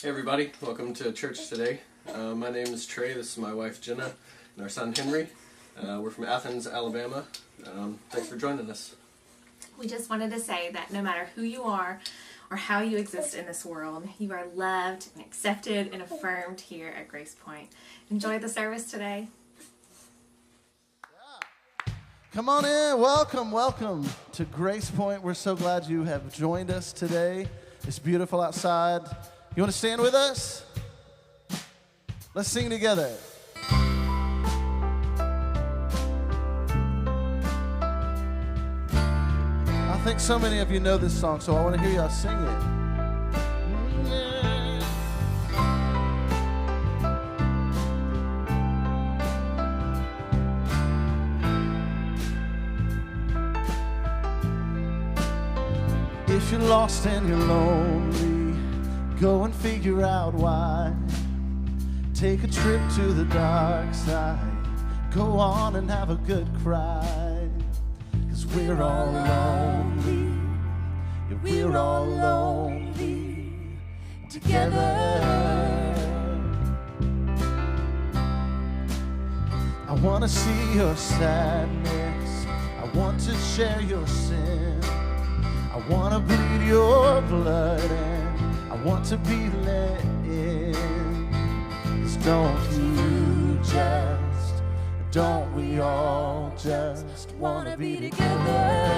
Hey everybody, welcome to church today. My name is Trey, this is my wife Jenna, and our son Henry. We're from Athens, Alabama. Thanks for joining us. We just wanted to say that no matter who you are or how you exist in this world, you are loved and accepted and affirmed here at Grace Point. Enjoy the service today. Come on in. Welcome to Grace Point. We're so glad you have joined us today. It's beautiful outside. You want to stand with us? Let's sing together. I think so many of you know this song, so I want to hear y'all sing it. If you're lost and you're lonely, go and figure out why. Take a trip to the dark side. Go on and have a good cry. 'Cause we're all lonely. Yeah, we're all lonely together. I want to see your sadness. I want to share your sin. I want to bleed your blood and I want to be let in. 'Cause don't we all just want to be together?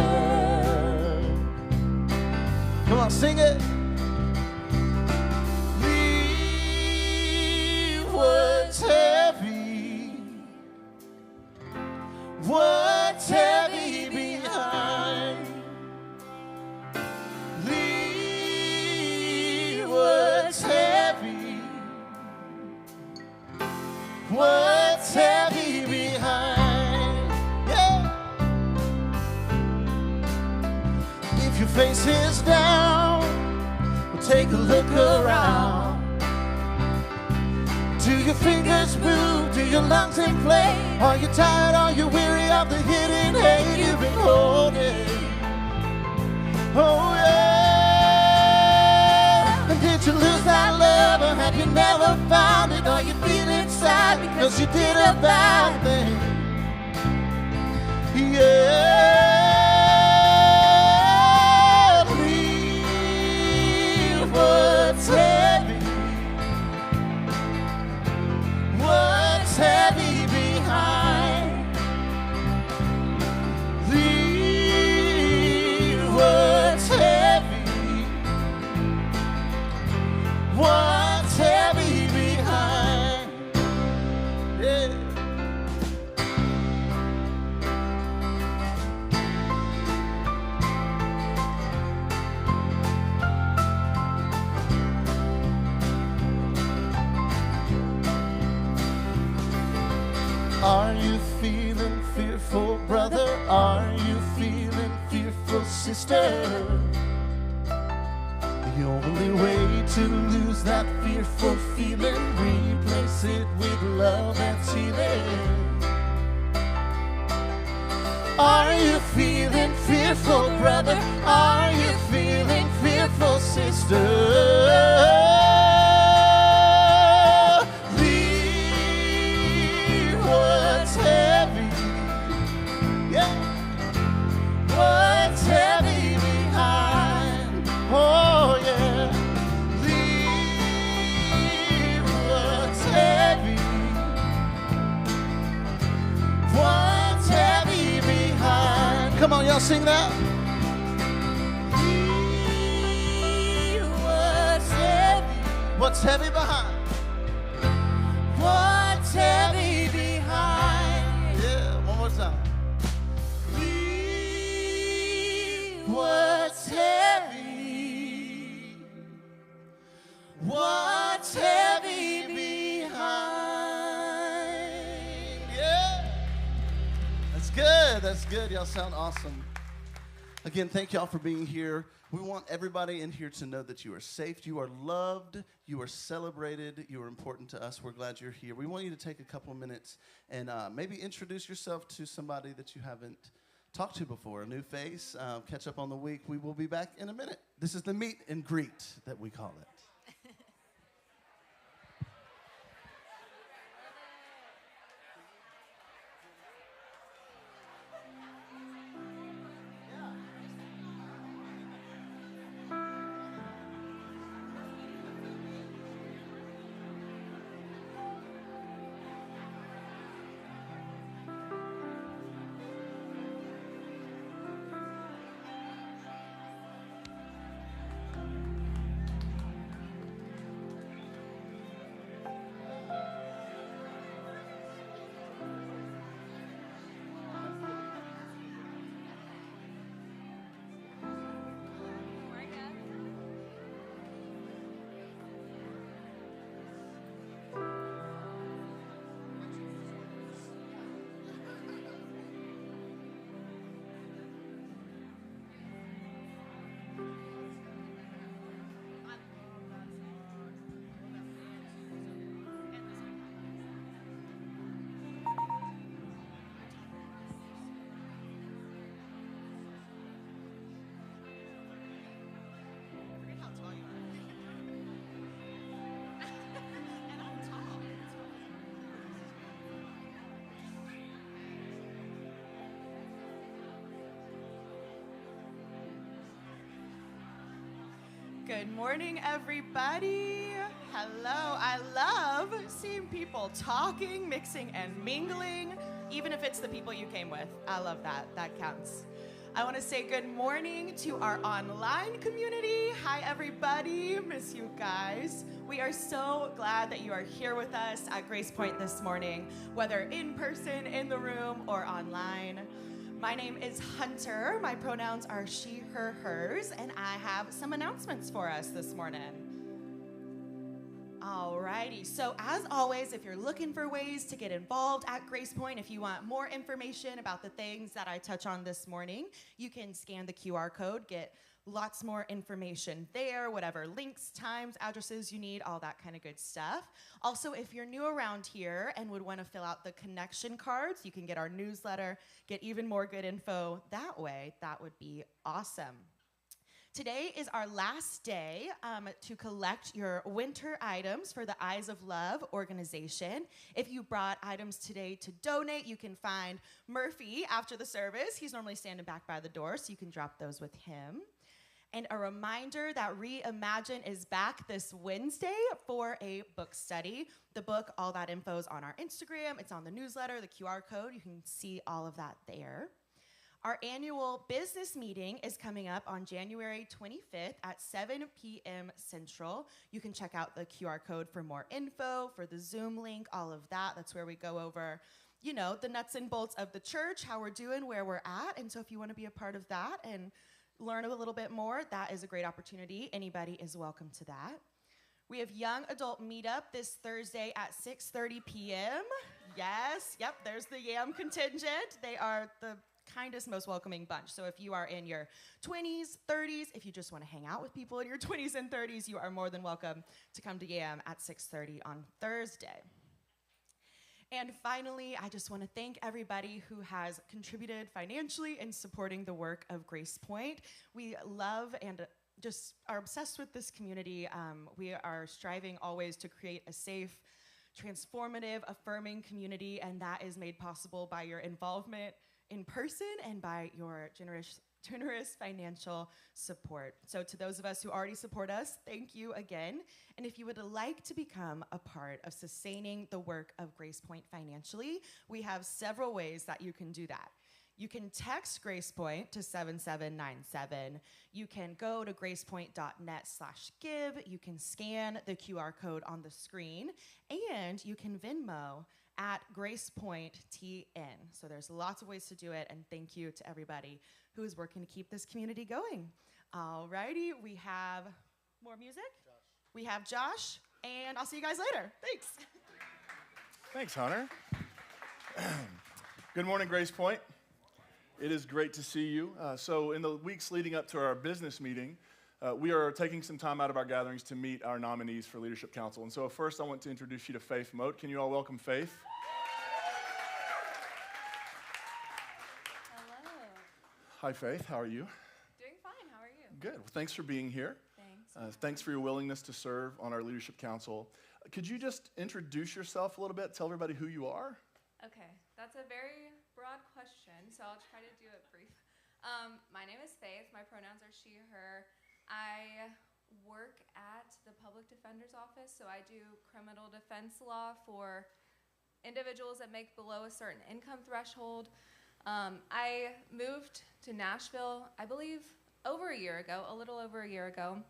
Come on, sing it. Leave what's heavy, what's heavy behind. What's heavy? What's heavy behind? Yeah. If your face is down, well, take a look around. Do your fingers move? Do your lungs inflate? Are you tired? Are you weary of the hidden hate you've been holding? Oh yeah. Did you lose that love, or have you never found it? Or you feel sad because you did a bad thing? Yeah, leave what's heavy, what's heavy behind. Leave what's heavy, what's heavy behind? Yeah. Are you feeling fearful, brother? Are you feeling fearful, sister? The only way to lose that fearful feeling, replace it with love that's healing. Are you feeling fearful, brother? Are you feeling fearful, sister? Leave what's heavy, yeah, what's heavy behind. Oh yeah, leave what's heavy, what's heavy behind. Come on, y'all sing that. Leave what's heavy, what's heavy behind, what's heavy behind. Yeah, one more time. Leave what's heavy, what's heavy behind. Yeah. That's good. Y'all sound awesome. Again, thank y'all for being here. We want everybody in here to know that you are safe, you are loved, you are celebrated, you are important to us. We're glad you're here. We want you to take a couple of minutes and maybe introduce yourself to somebody that you haven't talked to before, a new face, catch up on the week. We will be back in a minute. This is the meet and greet that we call it. Good morning, everybody. Hello. I love seeing people talking, mixing, and mingling, even if it's the people you came with. I love that. That counts. I want to say good morning to our online community. Hi, everybody. Miss you guys. We are so glad that you are here with us at Grace Point this morning, whether in person, in the room, or online. My name is Hunter. My pronouns are she, her, hers, and I have some announcements for us this morning. Alrighty, so as always, if you're looking for ways to get involved at Grace Point, if you want more information about the things that I touch on this morning, you can scan the QR code, get lots more information there, whatever links, times, addresses you need, all that kind of good stuff. Also, if you're new around here and would want to fill out the connection cards, you can get our newsletter, get even more good info that way. That would be awesome. Today is our last day to collect your winter items for the Eyes of Love organization. If you brought items today to donate, you can find Murphy after the service. He's normally standing back by the door, so you can drop those with him. And a reminder that Reimagine is back this Wednesday for a book study. The book, all that info is on our Instagram. It's on the newsletter, the QR code. You can see all of that there. Our annual business meeting is coming up on January 25th at 7 p.m. Central. You can check out the QR code for more info, for the Zoom link, all of that. That's where we go over, you know, the nuts and bolts of the church, how we're doing, where we're at. And so if you want to be a part of that and learn a little bit more, that is a great opportunity. Anybody is welcome to that. We have young adult meetup this Thursday at 6:30 p.m. Yes, yep, there's the YAM contingent. They are the kindest, most welcoming bunch. So if you are in your 20s, 30s, if you just want to hang out with people in your 20s and 30s, you are more than welcome to come to YAM at 6:30 on Thursday. And finally, I just want to thank everybody who has contributed financially in supporting the work of Grace Point. We love and just are obsessed with this community. We are striving always to create a safe, transformative, affirming community, and that is made possible by your involvement in person and by your generous financial support. So to those of us who already support us, thank you again. And if you would like to become a part of sustaining the work of Grace Point financially, we have several ways that you can do that. You can text Grace Point to 7797. You can go to gracepoint.net/give. You can scan the QR code on the screen, and you can Venmo at GracePointTN. So there's lots of ways to do it, and thank you to everybody who is working to keep this community going. Alrighty, we have more music. We have Josh, and I'll see you guys later. Thanks. Thanks, Hunter. Good morning, Grace Point. It is great to see you. So in the weeks leading up to our business meeting, we are taking some time out of our gatherings to meet our nominees for Leadership Council. And so first I want to introduce you to Faith Moat. Can you all welcome Faith? Hello. Hi, Faith. How are you? Doing fine. How are you? Good. Well, thanks for being here. Thanks. Thanks for your willingness to serve on our Leadership Council. Could you just introduce yourself a little bit, tell everybody who you are? Okay, that's a very broad question, so I'll try to do it brief. My name is Faith. My pronouns are she, her. I work at the Public Defender's Office, so I do criminal defense law for individuals that make below a certain income threshold. I moved to Nashville, I believe, a little over a year ago.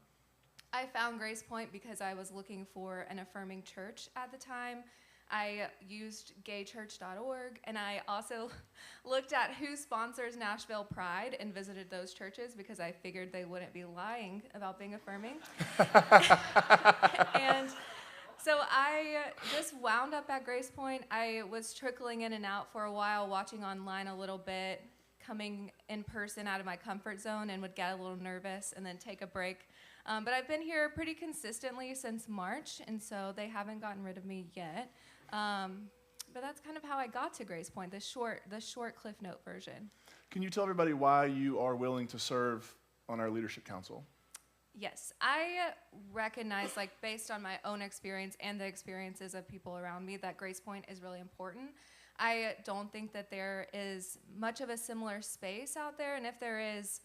I found Grace Point because I was looking for an affirming church at the time. I used gaychurch.org, and I also looked at who sponsors Nashville Pride and visited those churches because I figured they wouldn't be lying about being affirming. And so I just wound up at Grace Point. I was trickling in and out for a while, watching online a little bit, coming in person out of my comfort zone, and would get a little nervous and then take a break. But I've been here pretty consistently since March, and so they haven't gotten rid of me yet. But that's kind of how I got to Grace Point, the short Cliff Note version. Can you tell everybody why you are willing to serve on our Leadership Council? Yes, I recognize, based on my own experience and the experiences of people around me, that Grace Point is really important. I don't think that there is much of a similar space out there, and if there is,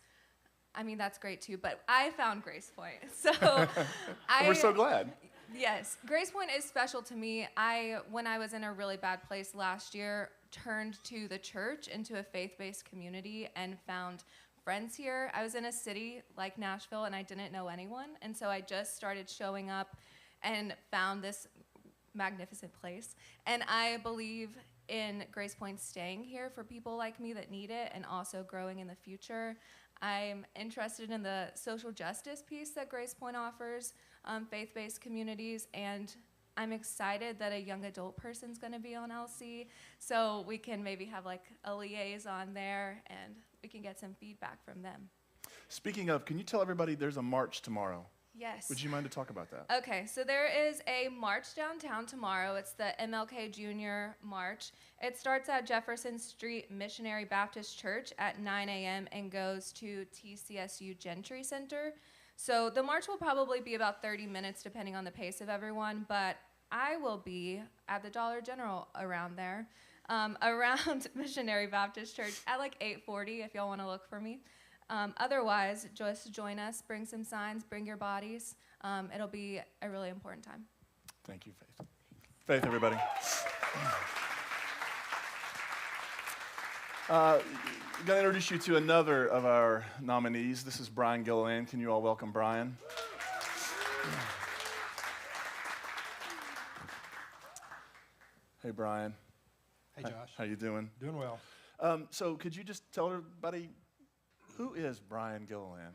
I mean, that's great too, but I found Grace Point. So We're so glad. Yes, Grace Point is special to me. When I was in a really bad place last year, turned to the church into a faith-based community and found friends here. I was in a city like Nashville and I didn't know anyone, and so I just started showing up and found this magnificent place. And I believe in Grace Point staying here for people like me that need it and also growing in the future. I'm interested in the social justice piece that Grace Point offers, faith-based communities, and I'm excited that a young adult person's going to be on LC, so we can maybe have like a liaison there and we can get some feedback from them. Speaking of, can you tell everybody there's a march tomorrow? Yes. Would you mind to talk about that? Okay, so there is a march downtown tomorrow. It's the MLK Jr. March. It starts at Jefferson Street Missionary Baptist Church at 9 a.m. and goes to TCSU Gentry Center. So the march will probably be about 30 minutes depending on the pace of everyone, but I will be at the Dollar General around there, around Missionary Baptist Church at like 8:40 if y'all want to look for me. Otherwise, just join us, bring some signs, bring your bodies. It'll be a really important time. Thank you, Faith. Faith, everybody. I'm going to introduce you to another of our nominees. This is Brian Gilliland. Can you all welcome Brian? Hey, Brian. Hey, Josh. How you doing? Doing well. So could you just tell everybody, who is Brian Gilliland?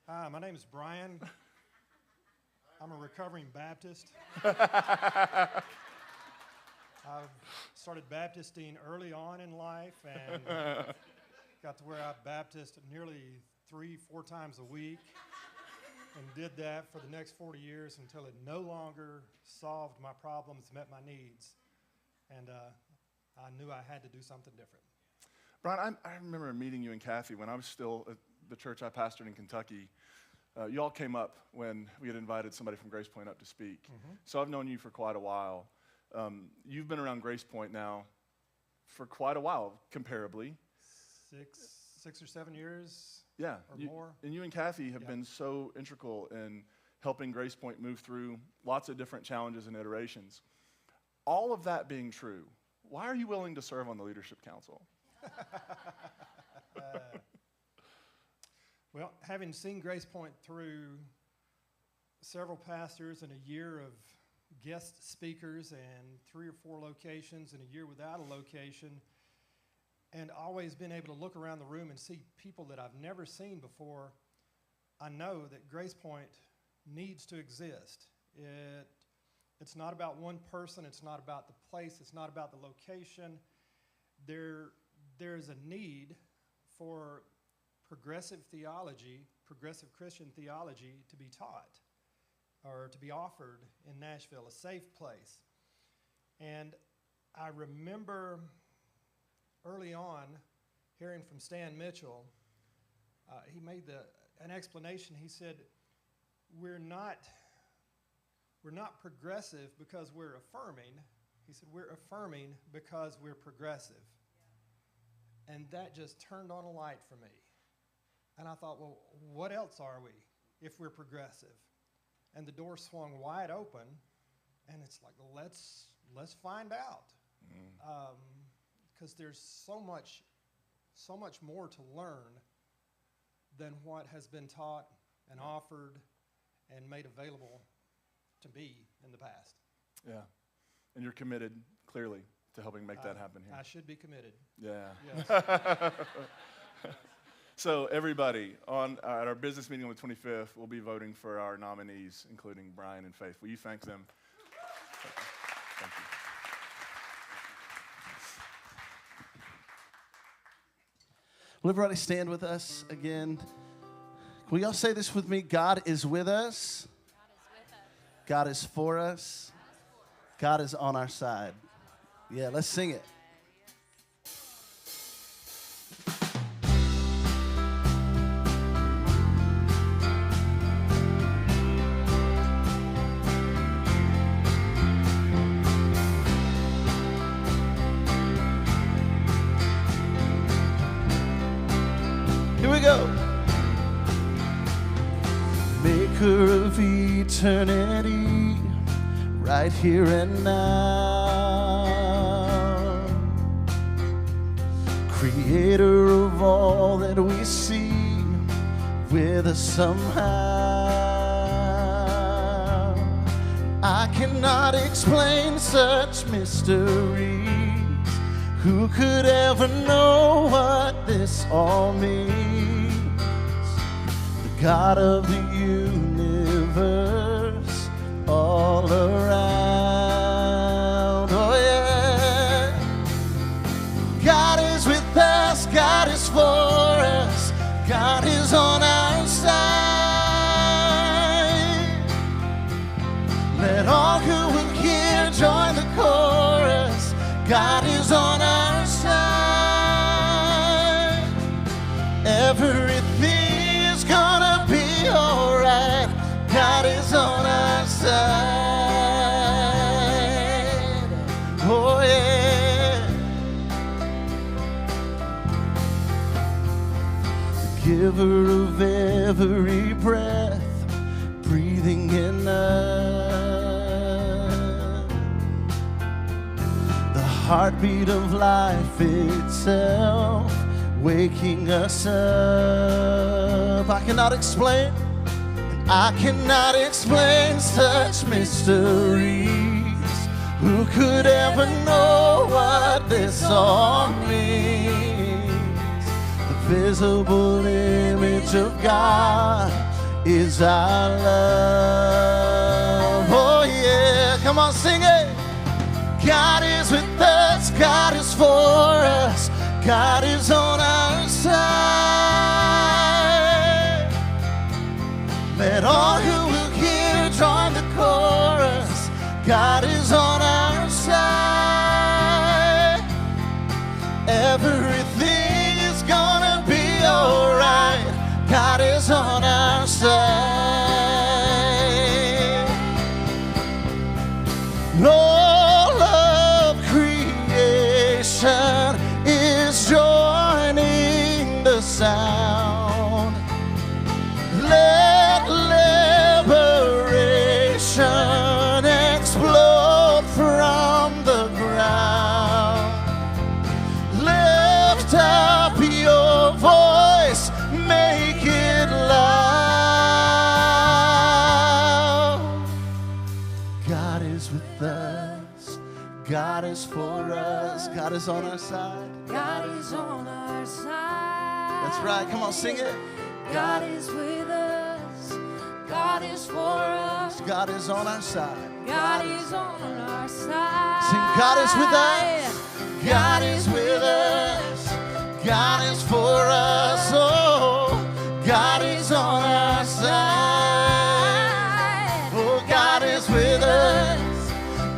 Hi, my name is Brian. I'm a recovering Baptist. I started Baptisting early on in life and got to where I Baptist nearly 3-4 times a week and did that for the next 40 years until it no longer solved my problems, met my needs, and I knew I had to do something different. Brian, I remember meeting you and Kathy when I was still at the church I pastored in Kentucky. You all came up when we had invited somebody from Grace Point up to speak. Mm-hmm. So I've known you for quite a while. You've been around Grace Point now for quite a while, comparably. 6 or 7 years. Yeah, or more. And you and Kathy have been so integral in helping Grace Point move through lots of different challenges and iterations. All of that being true, why are you willing to serve on the Leadership Council? Well, having seen Grace Point through several pastors and a year of guest speakers and 3 or 4 locations and a year without a location, and always been able to look around the room and see people that I've never seen before, I know that Grace Point needs to exist. It's not about one person, it's not about the place, it's not about the location. There's a need for progressive theology, progressive Christian theology to be taught or to be offered in Nashville, a safe place. And I remember early on hearing from Stan Mitchell, he made an explanation. He said, we're not progressive because we're affirming. He said, we're affirming because we're progressive. Yeah. And that just turned on a light for me. And I thought, well, what else are we if we're progressive? And the door swung wide open, and it's like, let's find out. Because there's so much more to learn than what has been taught and offered and made available to me in the past. Yeah, and you're committed, clearly, to helping make that happen here. I should be committed. Yeah. Yes. So everybody, at our business meeting on the 25th, we'll be voting for our nominees, including Brian and Faith. Will you thank them? Thank you. Will everybody stand with us again? Will y'all say this with me? God is with us. God is for us. God is on our side. Yeah, let's sing it. author of eternity, right here and now. Creator of all that we see, with us somehow. I cannot explain such mysteries. Who could ever know what this all means? The God of the universe, all around. Oh yeah. God is with us, God is for us, God is on our side. Let all who will hear join the chorus. God is on our side. Everything is gonna be alright. God is on our side. Oh yeah. The giver of every breath, breathing in us. Heartbeat of life itself, waking us up. I cannot explain such mysteries. Who could ever know what this all means? The visible image of God is our love. Oh yeah, come on, sing it. God is with us, God is for us, God is on our side. Let all who will hear join the chorus. God is on our side. Everything is gonna be alright. God is on our side. All of creation is joining the sound. Let liberation explode from the ground. Lift up your voice, make it loud. God is with us, God is for us, God is on our side. God is on our side. That's right, come on, sing it. God is with us. God is for us. God is on our side. God is on our side. Sing, God is with us. God is with us. God is for us. Oh, God is on our side. Oh, God is with us.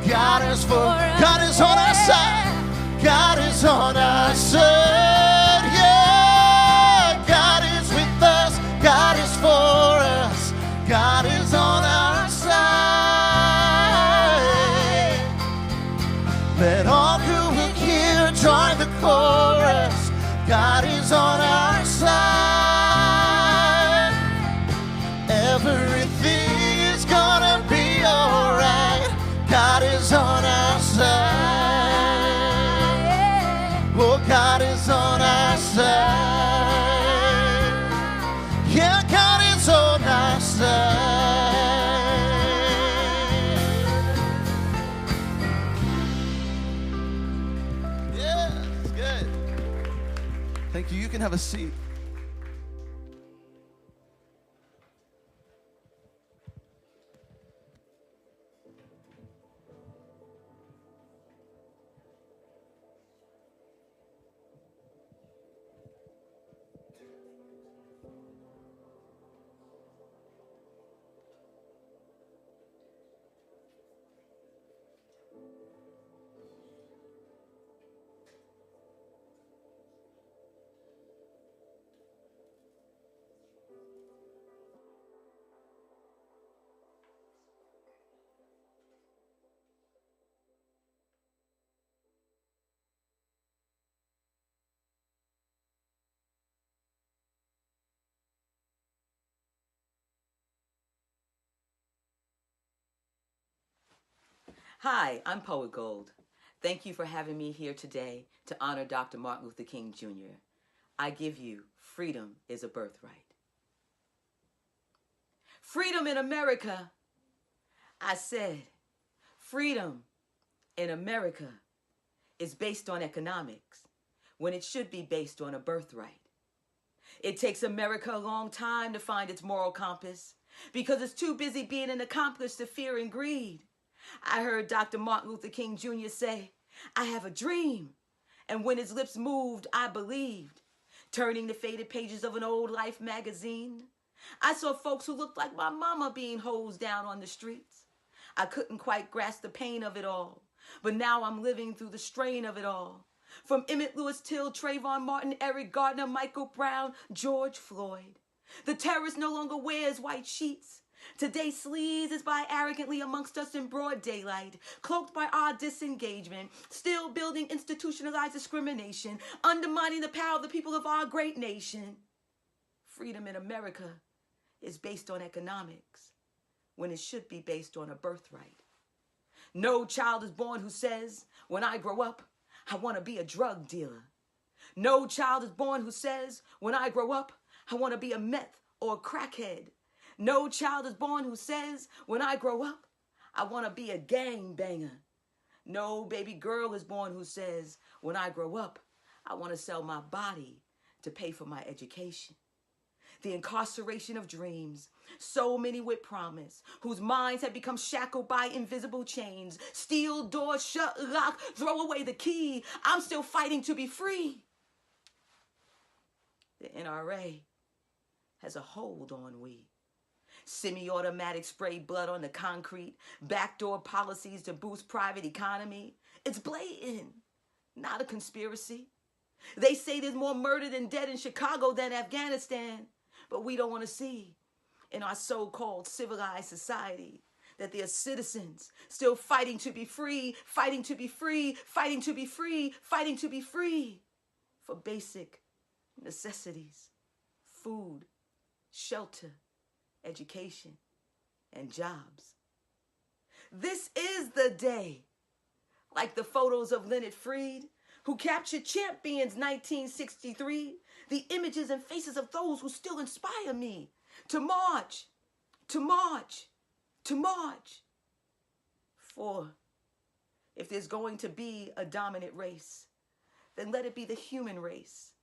God is for us. God is on our side. God is on our side. Yeah, God is with us. God is for us. God is on our side. Let all who will hear join the chorus. God is on our side. Everything is gonna be alright. God is on our side. Oh, God is on our side. Yeah, God is on our side. Yeah, that's good. Thank you. You can have a seat. Hi, I'm Poet Gold. Thank you for having me here today to honor Dr. Martin Luther King Jr. I give you Freedom is a Birthright. Freedom in America, I said, freedom in America is based on economics when it should be based on a birthright. It takes America a long time to find its moral compass because it's too busy being an accomplice to fear and greed. I heard Dr. Martin Luther King Jr. say, I have a dream. And when his lips moved, I believed. Turning the faded pages of an old Life magazine, I saw folks who looked like my mama being hosed down on the streets. I couldn't quite grasp the pain of it all, but now I'm living through the strain of it all. From Emmett Lewis Till, Trayvon Martin, Eric Gardner, Michael Brown, George Floyd. The terrorist no longer wears white sheets. Today, sleaze is by arrogantly amongst us in broad daylight, cloaked by our disengagement, still building institutionalized discrimination, undermining the power of the people of our great nation. Freedom in America is based on economics when it should be based on a birthright. No child is born who says, when I grow up, I want to be a drug dealer. No child is born who says, when I grow up, I want to be a meth or a crackhead. No child is born who says, when I grow up, I want to be a gangbanger. No baby girl is born who says, when I grow up, I want to sell my body to pay for my education. The incarceration of dreams, so many with promise, whose minds have become shackled by invisible chains. Steel doors shut, lock, throw away the key. I'm still fighting to be free. The NRA has a hold on we. Semi-automatic spray blood on the concrete, backdoor policies to boost private economy. It's blatant, not a conspiracy. They say there's more murder than dead in Chicago than Afghanistan, but we don't want to see in our so-called civilized society that there are citizens still fighting to be free, fighting to be free, fighting to be free, fighting to be free for basic necessities, food, shelter, education, and jobs. This is the day, like the photos of Leonard Freed, who captured Champions 1963, the images and faces of those who still inspire me to march, to march, to march. For if there's going to be a dominant race, then let it be the human race.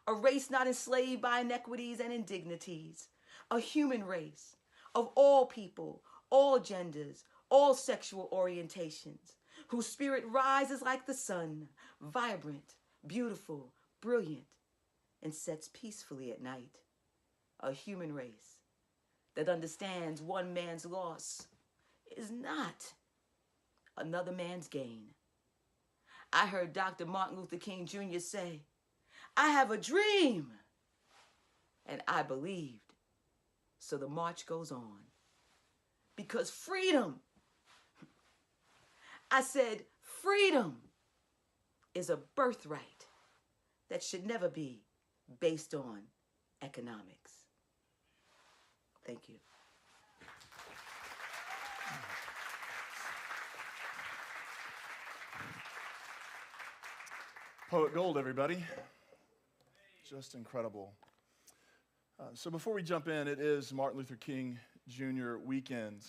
A race not enslaved by inequities and indignities. A human race of all people, all genders, all sexual orientations, whose spirit rises like the sun, vibrant, beautiful, brilliant, and sets peacefully at night. A human race that understands one man's loss is not another man's gain. I heard Dr. Martin Luther King Jr. say, I have a dream, and I believed. So the march goes on. Because freedom, I said, freedom is a birthright that should never be based on economics. Thank you. Poet Gold, everybody. Just incredible. So before we jump in, it is Martin Luther King Jr. weekend.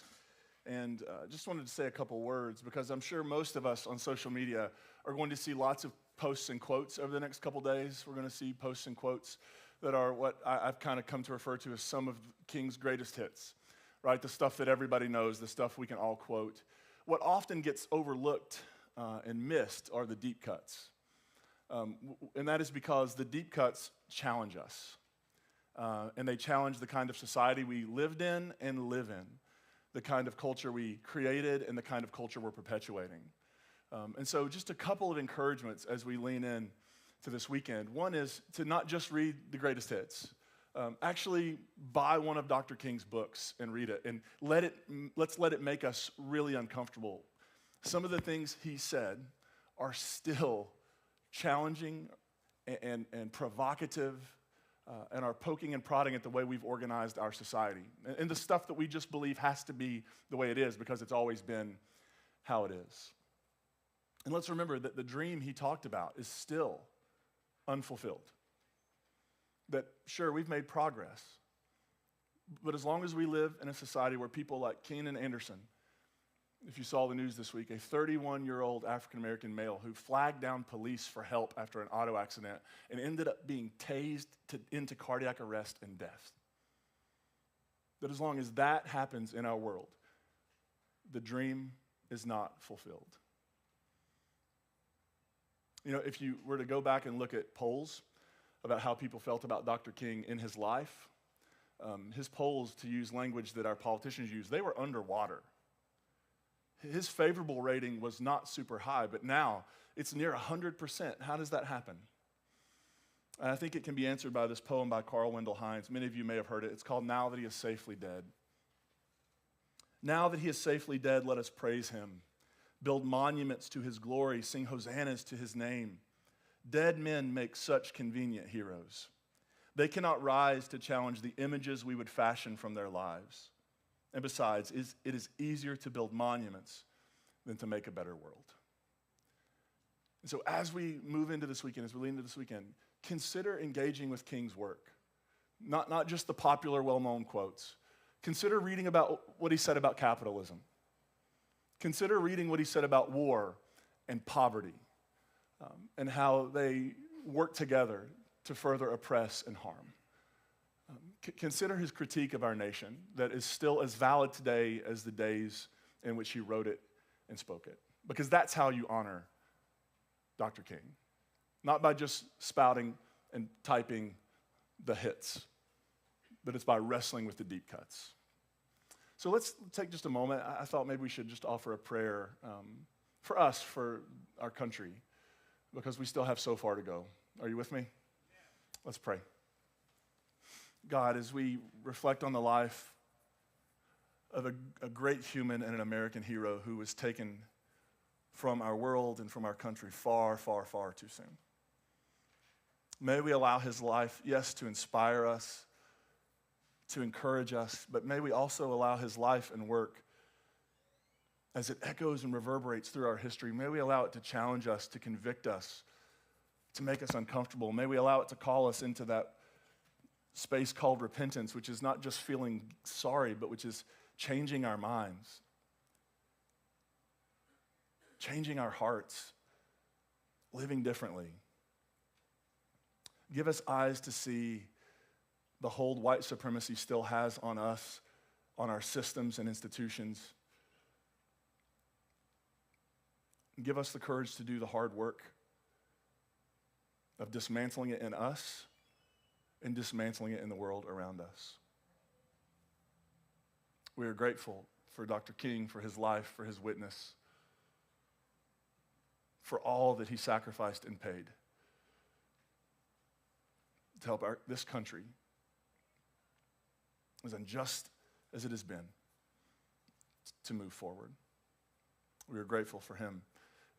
And just wanted to say a couple words because I'm sure most of us on social media are going to see lots of posts and quotes over the next couple days. We're going to see posts and quotes that are what I've kind of come to refer to as some of King's greatest hits, right? The stuff that everybody knows, the stuff we can all quote. What often gets overlooked and missed are the deep cuts. And that is because the deep cuts challenge us. And they challenge the kind of society we lived in and live in, the kind of culture we created and the kind of culture we're perpetuating. And so just a couple of encouragements as we lean in to this weekend. One is to not just read the greatest hits. Actually buy one of Dr. King's books and read it. And let's let it make us really uncomfortable. Some of the things he said are still challenging and provocative and are poking and prodding at the way we've organized our society. And the stuff that we just believe has to be the way it is because it's always been how it is. And let's remember that the dream he talked about is still unfulfilled. That, sure, we've made progress, but as long as we live in a society where people like Keenan Anderson, if you saw the news this week, a 31-year-old African-American male who flagged down police for help after an auto accident and ended up being tased into cardiac arrest and death. That as long as that happens in our world, the dream is not fulfilled. You know, if you were to go back and look at polls about how people felt about Dr. King in his life, his polls, to use language that our politicians use, they were underwater. His favorable rating was not super high, but now it's near 100%. How does that happen? And I think it can be answered by this poem by Carl Wendell Hines. Many of you may have heard it. It's called Now That He Is Safely Dead. Now that he is safely dead, let us praise him. Build monuments to his glory, sing hosannas to his name. Dead men make such convenient heroes. They cannot rise to challenge the images we would fashion from their lives. And besides, it is easier to build monuments than to make a better world. And so as we move into this weekend, as we lead into this weekend, consider engaging with King's work. Not just the popular, well-known quotes. Consider reading about what he said about capitalism. Consider reading what he said about war and poverty, and how they work together to further oppress and harm. Consider his critique of our nation that is still as valid today as the days in which he wrote it and spoke it. Because that's how you honor Dr. King. Not by just spouting and typing the hits, but it's by wrestling with the deep cuts. So let's take just a moment. I thought maybe we should just offer a prayer for us, for our country, because we still have so far to go. Are you with me? Let's pray. God, as we reflect on the life of a great human and an American hero who was taken from our world and from our country far, far, far too soon. May we allow his life, yes, to inspire us, to encourage us, but may we also allow his life and work, as it echoes and reverberates through our history, may we allow it to challenge us, to convict us, to make us uncomfortable. May we allow it to call us into that space called repentance, which is not just feeling sorry, but which is changing our minds, changing our hearts, living differently. Give us eyes to see the hold white supremacy still has on us, on our systems and institutions. Give us the courage to do the hard work of dismantling it in us and dismantling it in the world around us. We are grateful for Dr. King, for his life, for his witness, for all that he sacrificed and paid to help this country, as unjust as it has been, to move forward. We are grateful for him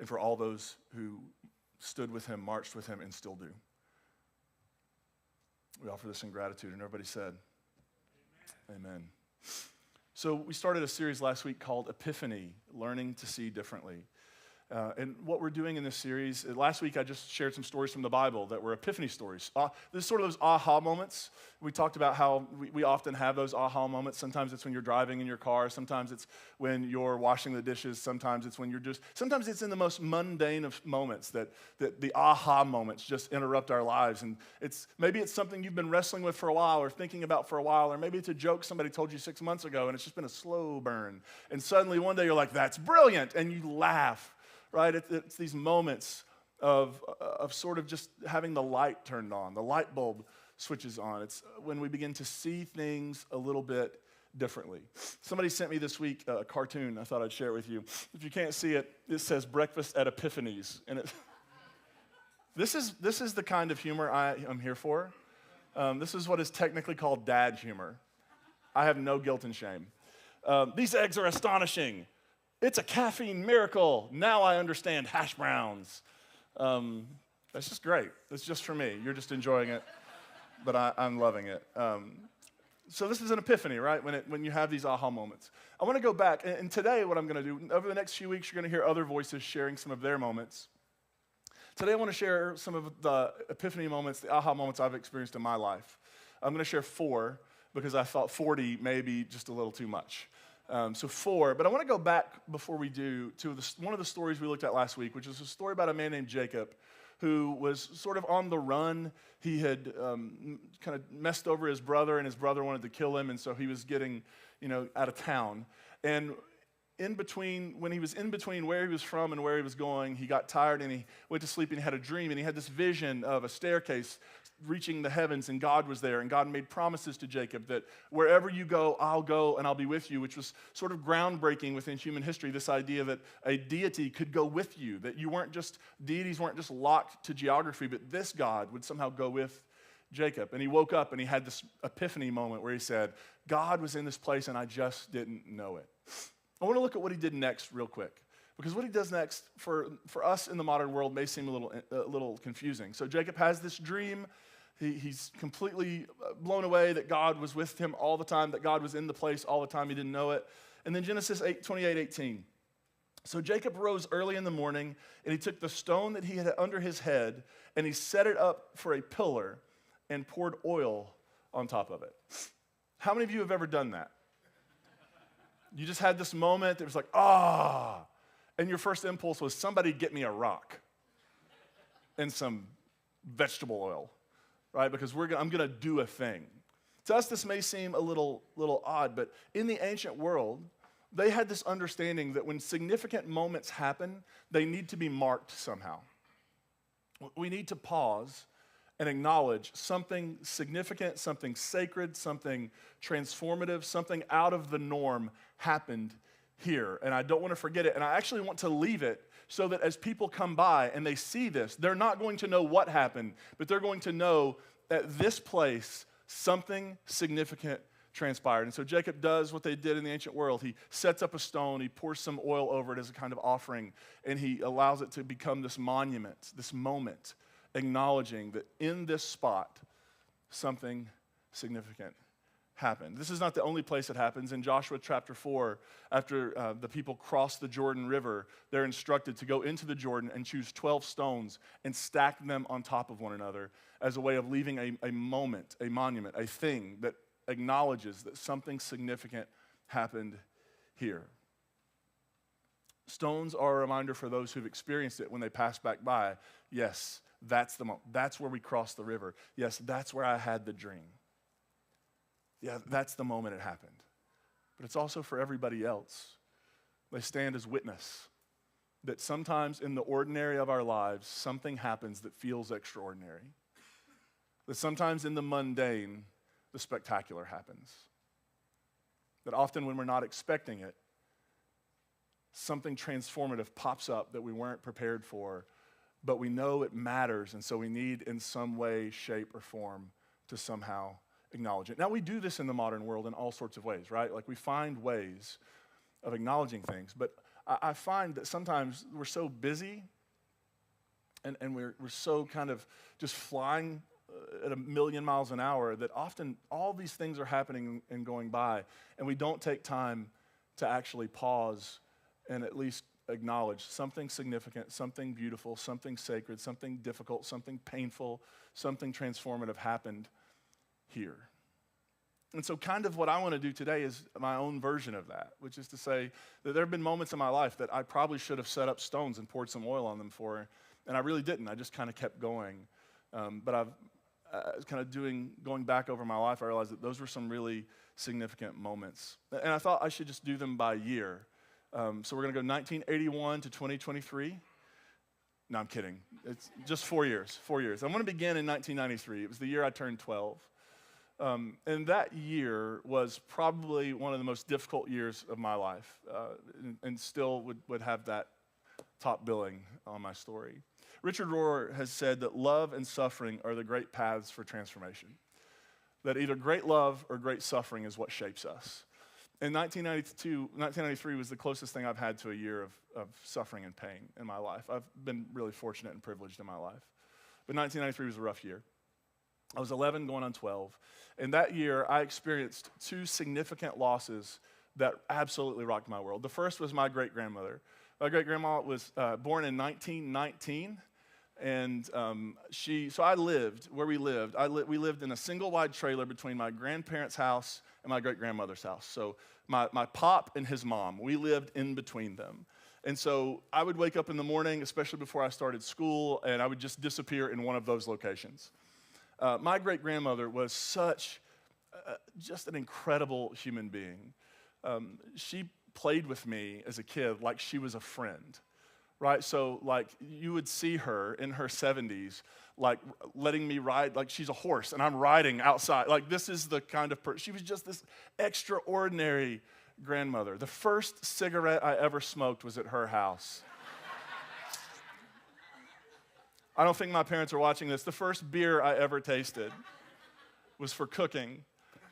and for all those who stood with him, marched with him, and still do. We offer this in gratitude, and everybody said, Amen. So we started a series last week called Epiphany, Learning to See Differently. And what we're doing in this series, last week I just shared some stories from the Bible that were epiphany stories. This is sort of those aha moments. We talked about how we often have those aha moments. Sometimes it's when you're driving in your car. Sometimes it's when you're washing the dishes. Sometimes it's when sometimes it's in the most mundane of moments that the aha moments just interrupt our lives. And maybe it's something you've been wrestling with for a while or thinking about for a while, or maybe it's a joke somebody told you 6 months ago and it's just been a slow burn. And suddenly one day you're like, that's brilliant, and you laugh. Right? It's these moments of sort of just having the light turned on. The light bulb switches on. It's when we begin to see things a little bit differently. Somebody sent me this week a cartoon. I thought I'd share it with you. If you can't see it, it says Breakfast at Epiphanies. And this is the kind of humor I am here for. This is what is technically called dad humor. I have no guilt and shame. These eggs are astonishing. It's a caffeine miracle. Now I understand hash browns. That's just great. It's just for me. You're just enjoying it, but I'm loving it. So this is an epiphany, right? When you have these aha moments. I want to go back, and today what I'm going to do, over the next few weeks, you're going to hear other voices sharing some of their moments. Today I want to share some of the epiphany moments, the aha moments I've experienced in my life. I'm going to share 4 because I thought 40 may be just a little too much. So 4, but I want to go back before we do to one of the stories we looked at last week, which is a story about a man named Jacob who was sort of on the run. He had kind of messed over his brother, and his brother wanted to kill him, and so he was getting, out of town. And when he was in between where he was from and where he was going, he got tired and he went to sleep and he had a dream, and he had this vision of a staircase reaching the heavens, and God was there, and God made promises to Jacob that wherever you go, I'll go and I'll be with you, which was sort of groundbreaking within human history, this idea that a deity could go with you, that deities weren't just locked to geography, but this God would somehow go with Jacob. And he woke up and he had this epiphany moment where he said, God was in this place and I just didn't know it. I want to look at what he did next real quick, because what he does next for us in the modern world may seem a little confusing. So Jacob has this dream. He's completely blown away that God was with him all the time, that God was in the place all the time. He didn't know it. And then Genesis 28:18. So Jacob rose early in the morning, and he took the stone that he had under his head, and he set it up for a pillar and poured oil on top of it. How many of you have ever done that? You just had this moment that was like, and your first impulse was, somebody get me a rock and some vegetable oil. Right? Because I'm going to do a thing. To us, this may seem a little odd, but in the ancient world, they had this understanding that when significant moments happen, they need to be marked somehow. We need to pause and acknowledge something significant, something sacred, something transformative, something out of the norm happened here. And I don't want to forget it, and I actually want to leave it so that as people come by and they see this, they're not going to know what happened, but they're going to know at this place something significant transpired. And so Jacob does what they did in the ancient world. He sets up a stone, he pours some oil over it as a kind of offering, and he allows it to become this monument, this moment, acknowledging that in this spot, something significant happened. This is not the only place it happens. In Joshua chapter 4, after the people cross the Jordan River, they're instructed to go into the Jordan and choose 12 stones and stack them on top of one another as a way of leaving a moment, a monument, a thing that acknowledges that something significant happened here. Stones are a reminder for those who've experienced it when they pass back by. Yes, that's the moment. That's where we crossed the river. Yes, that's where I had the dream. Yeah, that's the moment it happened. But it's also for everybody else. They stand as witness that sometimes in the ordinary of our lives, something happens that feels extraordinary. That sometimes in the mundane, the spectacular happens. That often when we're not expecting it, something transformative pops up that we weren't prepared for, but we know it matters, and so we need in some way, shape, or form to somehow acknowledge it. Now, we do this in the modern world in all sorts of ways, right? Like we find ways of acknowledging things, but I find that sometimes we're so busy and we're so kind of just flying at 1,000,000 miles an hour that often all these things are happening and going by, and we don't take time to actually pause and at least acknowledge something significant, something beautiful, something sacred, something difficult, something painful, something transformative happened here. And so kind of what I want to do today is my own version of that, which is to say that there have been moments in my life that I probably should have set up stones and poured some oil on them for, and I really didn't. I just kind of kept going. But I've kind of going back over my life, I realized that those were some really significant moments. And I thought I should just do them by year. So we're going to go 1981 to 2023. No, I'm kidding. It's just 4 years, 4 years. I'm going to begin in 1993. It was the year I turned 12. And that year was probably one of the most difficult years of my life, and still would have that top billing on my story. Richard Rohr has said that love and suffering are the great paths for transformation, that either great love or great suffering is what shapes us. And 1993 was the closest thing I've had to a year of suffering and pain in my life. I've been really fortunate and privileged in my life. But 1993 was a rough year. I was 11 going on 12. And that year, I experienced two significant losses that absolutely rocked my world. The first was my great-grandmother. My great-grandma was born in 1919. And so I lived where we lived. We lived in a single wide trailer between my grandparents' house and my great-grandmother's house. So my pop and his mom, we lived in between them. And so I would wake up in the morning, especially before I started school, and I would just disappear in one of those locations. My great-grandmother was just an incredible human being. She played with me as a kid like she was a friend. Right, so like you would see her in her 70s, like letting me ride, like she's a horse and I'm riding outside. Like this is the kind of person, she was just this extraordinary grandmother. The first cigarette I ever smoked was at her house. I don't think my parents are watching this. The first beer I ever tasted was for cooking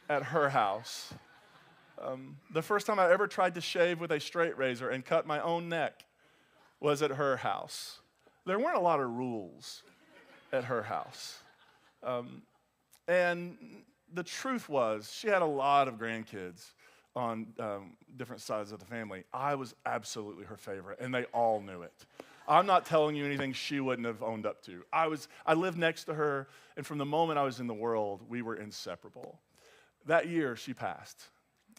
at her house. The first time I ever tried to shave with a straight razor and cut my own neck was at her house. There weren't a lot of rules at her house. And the truth was, she had a lot of grandkids on different sides of the family. I was absolutely her favorite, and they all knew it. I'm not telling you anything she wouldn't have owned up to. I lived next to her, and from the moment I was in the world, we were inseparable. That year, she passed.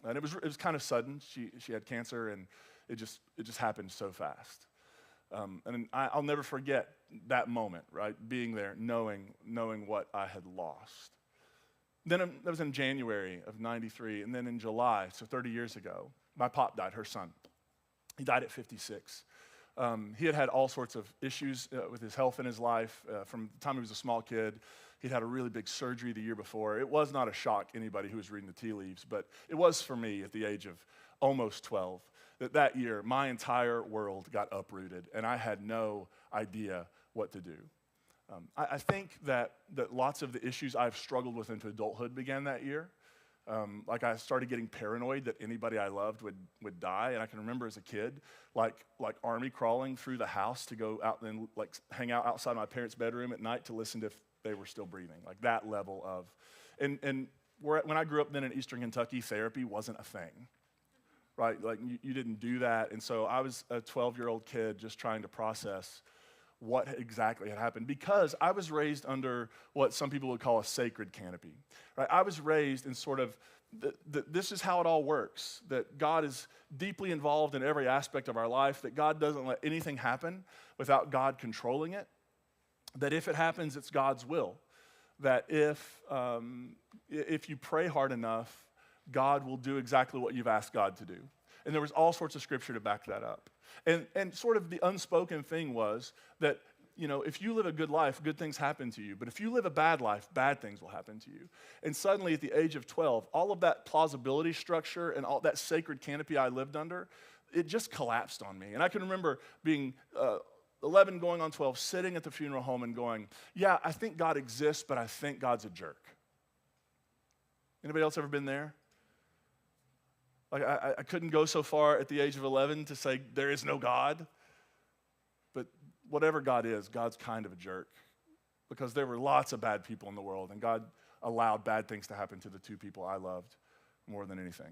And it was kind of sudden. She had cancer, and it just happened so fast. And I'll never forget that moment, right? Being there, knowing what I had lost. Then that was in January of 93, and then in July, so 30 years ago, my pop died, her son. He died at 56. He had all sorts of issues with his health in his life. From the time he was a small kid, he'd had a really big surgery the year before. It was not a shock to anybody who was reading the tea leaves, but it was for me at the age of almost 12. That year, my entire world got uprooted, and I had no idea what to do. I think that lots of the issues I've struggled with into adulthood began that year. Like I started getting paranoid that anybody I loved would die, and I can remember as a kid, like army crawling through the house to go out and like hang out outside my parents' bedroom at night to listen to if they were still breathing, like that level of. And when I grew up then in Eastern Kentucky, therapy wasn't a thing. Right, like you didn't do that. And so I was a 12-year-old kid just trying to process what exactly had happened because I was raised under what some people would call a sacred canopy. Right, I was raised in sort of, this is how it all works, that God is deeply involved in every aspect of our life, that God doesn't let anything happen without God controlling it, that if it happens, it's God's will, that if you pray hard enough, God will do exactly what you've asked God to do. And there was all sorts of scripture to back that up. And sort of the unspoken thing was that, if you live a good life, good things happen to you. But if you live a bad life, bad things will happen to you. And suddenly at the age of 12, all of that plausibility structure and all that sacred canopy I lived under, it just collapsed on me. And I can remember being 11 going on 12, sitting at the funeral home and going, yeah, I think God exists, but I think God's a jerk. Anybody else ever been there? Like I couldn't go so far at the age of 11 to say there is no God. But whatever God is, God's kind of a jerk. Because there were lots of bad people in the world, and God allowed bad things to happen to the two people I loved more than anything.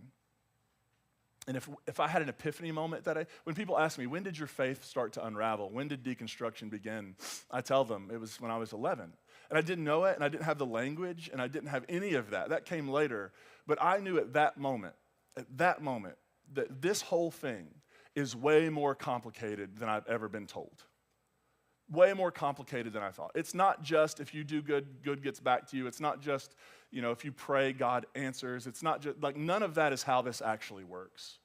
And if I had an epiphany moment when people ask me, when did your faith start to unravel? When did deconstruction begin? I tell them it was when I was 11. And I didn't know it, and I didn't have the language, and I didn't have any of that. That came later. But I knew at that moment, that this whole thing is way more complicated than I've ever been told. Way more complicated than I thought. It's not just if you do good, good gets back to you. It's not just, if you pray, God answers. It's not just, like, none of that is how this actually works.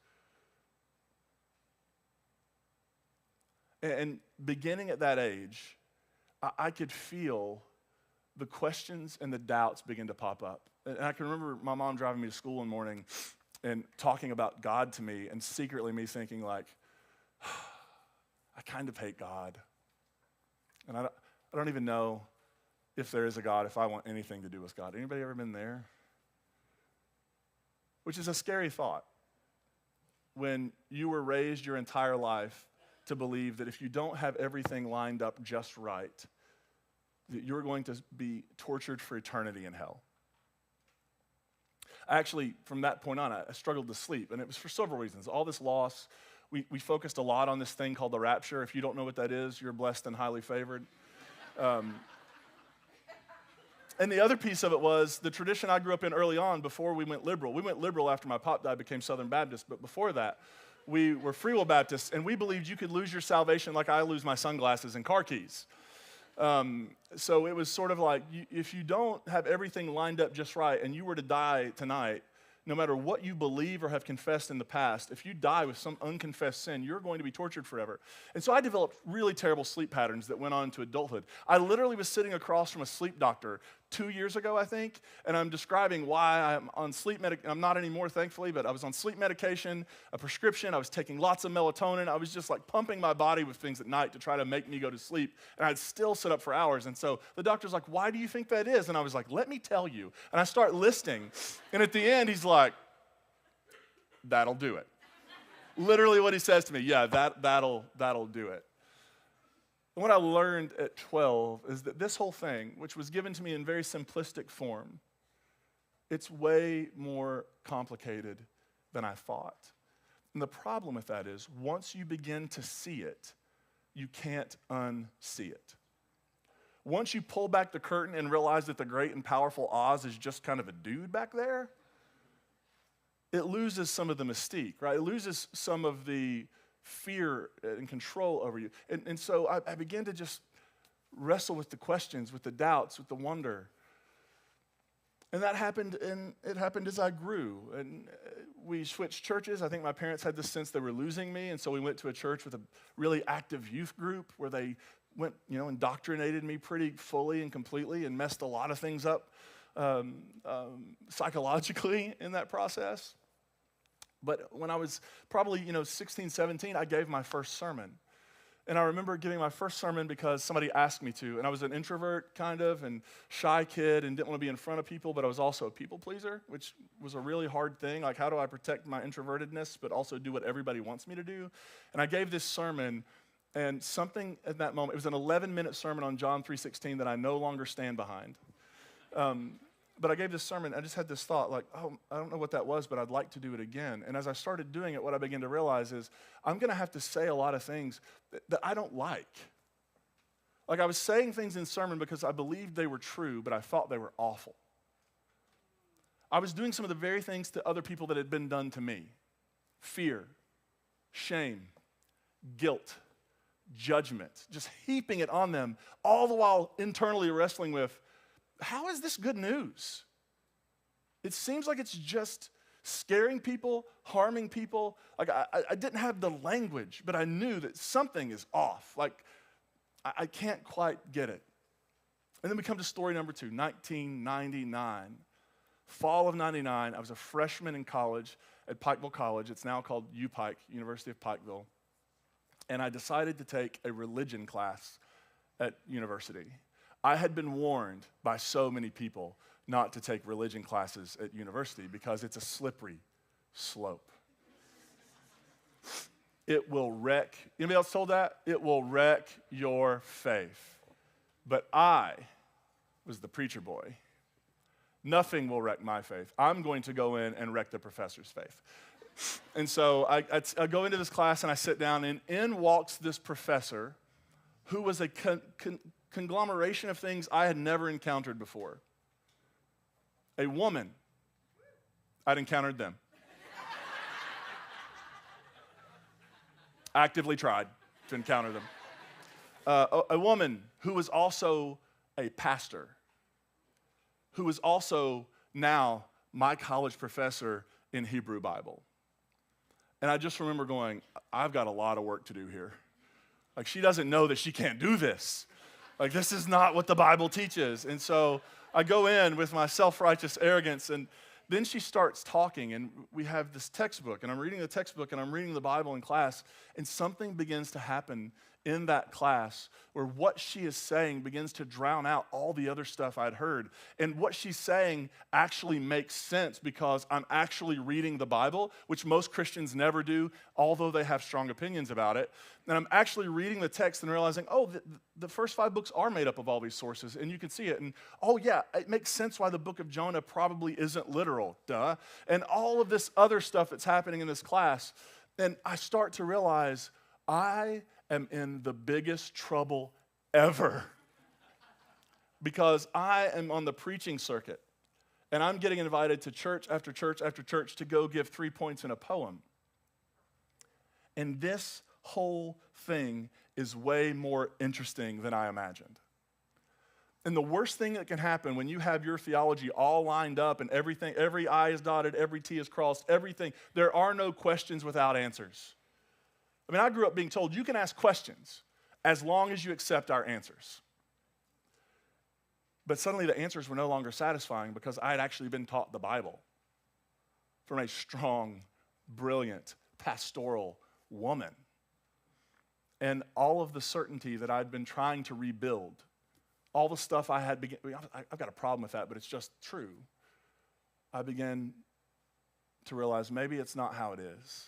And beginning at that age, I could feel the questions and the doubts begin to pop up. And I can remember my mom driving me to school one morning and talking about God to me, and secretly me thinking like, I kind of hate God. And I don't even know if there is a God, if I want anything to do with God. Anybody ever been there? Which is a scary thought. When you were raised your entire life to believe that if you don't have everything lined up just right, that you're going to be tortured for eternity in hell. Actually, from that point on, I struggled to sleep, and it was for several reasons. All this loss, we focused a lot on this thing called the rapture. If you don't know what that is, you're blessed and highly favored. And the other piece of it was the tradition I grew up in early on before we went liberal. We went liberal after my pop died, became Southern Baptist, but before that, we were Free Will Baptists, and we believed you could lose your salvation like I lose my sunglasses and car keys. So it was sort of like, if you don't have everything lined up just right and you were to die tonight, no matter what you believe or have confessed in the past, if you die with some unconfessed sin, you're going to be tortured forever. And so I developed really terrible sleep patterns that went on into adulthood. I literally was sitting across from a sleep doctor 2 years ago, I think, and I'm describing why I'm on sleep medication. I'm not anymore, thankfully, but I was on sleep medication, a prescription. I was taking lots of melatonin. I was just like pumping my body with things at night to try to make me go to sleep, and I'd still sit up for hours. And so the doctor's like, why do you think that is? And I was like, let me tell you. And I start listing, and at the end, he's like, that'll do it. Literally what he says to me, yeah, that'll do it. And what I learned at 12 is that this whole thing, which was given to me in very simplistic form, it's way more complicated than I thought. And the problem with that is, once you begin to see it, you can't unsee it. Once you pull back the curtain and realize that the great and powerful Oz is just kind of a dude back there, it loses some of the mystique, right? It loses some of the fear and control over you. And so I began to just wrestle with the questions, with the doubts, with the wonder. And that happened, and it happened as I grew. And we switched churches. I think my parents had this sense they were losing me, and so we went to a church with a really active youth group where they went, indoctrinated me pretty fully and completely and messed a lot of things up psychologically in that process. But when I was probably, 16, 17, I gave my first sermon. And I remember giving my first sermon because somebody asked me to. And I was an introvert, kind of, and shy kid and didn't want to be in front of people, but I was also a people pleaser, which was a really hard thing. Like, how do I protect my introvertedness but also do what everybody wants me to do? And I gave this sermon, and something at that moment, it was an 11-minute sermon on John 3:16 that I no longer stand behind. But I gave this sermon, I just had this thought, like, oh, I don't know what that was, but I'd like to do it again. And as I started doing it, what I began to realize is I'm going to have to say a lot of things that I don't like. Like, I was saying things in sermon because I believed they were true, but I thought they were awful. I was doing some of the very things to other people that had been done to me. Fear, shame, guilt, judgment, just heaping it on them, all the while internally wrestling with, how is this good news? It seems like it's just scaring people, harming people. Like, I didn't have the language, but I knew that something is off. Like, I can't quite get it. And then we come to story number 2, 1999. Fall of 99, I was a freshman in college at Pikeville College. It's now called UPike, University of Pikeville. And I decided to take a religion class at university. I had been warned by so many people not to take religion classes at university because it's a slippery slope. It will wreck, anybody else told that? It will wreck your faith. But I was the preacher boy. Nothing will wreck my faith. I'm going to go in and wreck the professor's faith. And so I go into this class and I sit down, and in walks this professor who was a conglomeration of things I had never encountered before. A woman, I'd encountered them. Actively tried to encounter them. A woman who was also a pastor, who was also now my college professor in Hebrew Bible. And I just remember going, I've got a lot of work to do here. Like, she doesn't know that she can't do this. Like, this is not what the Bible teaches. And so I go in with my self-righteous arrogance, and then she starts talking, and we have this textbook, and I'm reading the textbook, and I'm reading the Bible in class, and something begins to happen in that class where what she is saying begins to drown out all the other stuff I'd heard. And what she's saying actually makes sense because I'm actually reading the Bible, which most Christians never do, although they have strong opinions about it. And I'm actually reading the text and realizing, oh, the first 5 books are made up of all these sources, and you can see it. And oh yeah, it makes sense why the book of Jonah probably isn't literal, duh. And all of this other stuff that's happening in this class. And I start to realize I am in the biggest trouble ever because I am on the preaching circuit and I'm getting invited to church after church after church to go give 3 points in a poem. And this whole thing is way more interesting than I imagined. And the worst thing that can happen when you have your theology all lined up and everything, every I is dotted, every T is crossed, everything, there are no questions without answers. I mean, I grew up being told you can ask questions as long as you accept our answers. But suddenly the answers were no longer satisfying because I had actually been taught the Bible from a strong, brilliant, pastoral woman. And all of the certainty that I'd been trying to rebuild, all the stuff I had, I've got a problem with that, but it's just true. I began to realize maybe it's not how it is.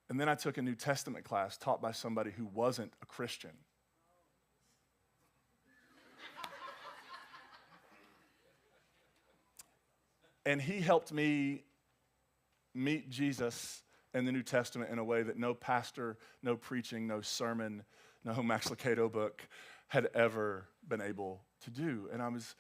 And then I took a New Testament class taught by somebody who wasn't a Christian. And he helped me meet Jesus in the New Testament in a way that no pastor, no preaching, no sermon, no Max Lucado book had ever been able to do. And I was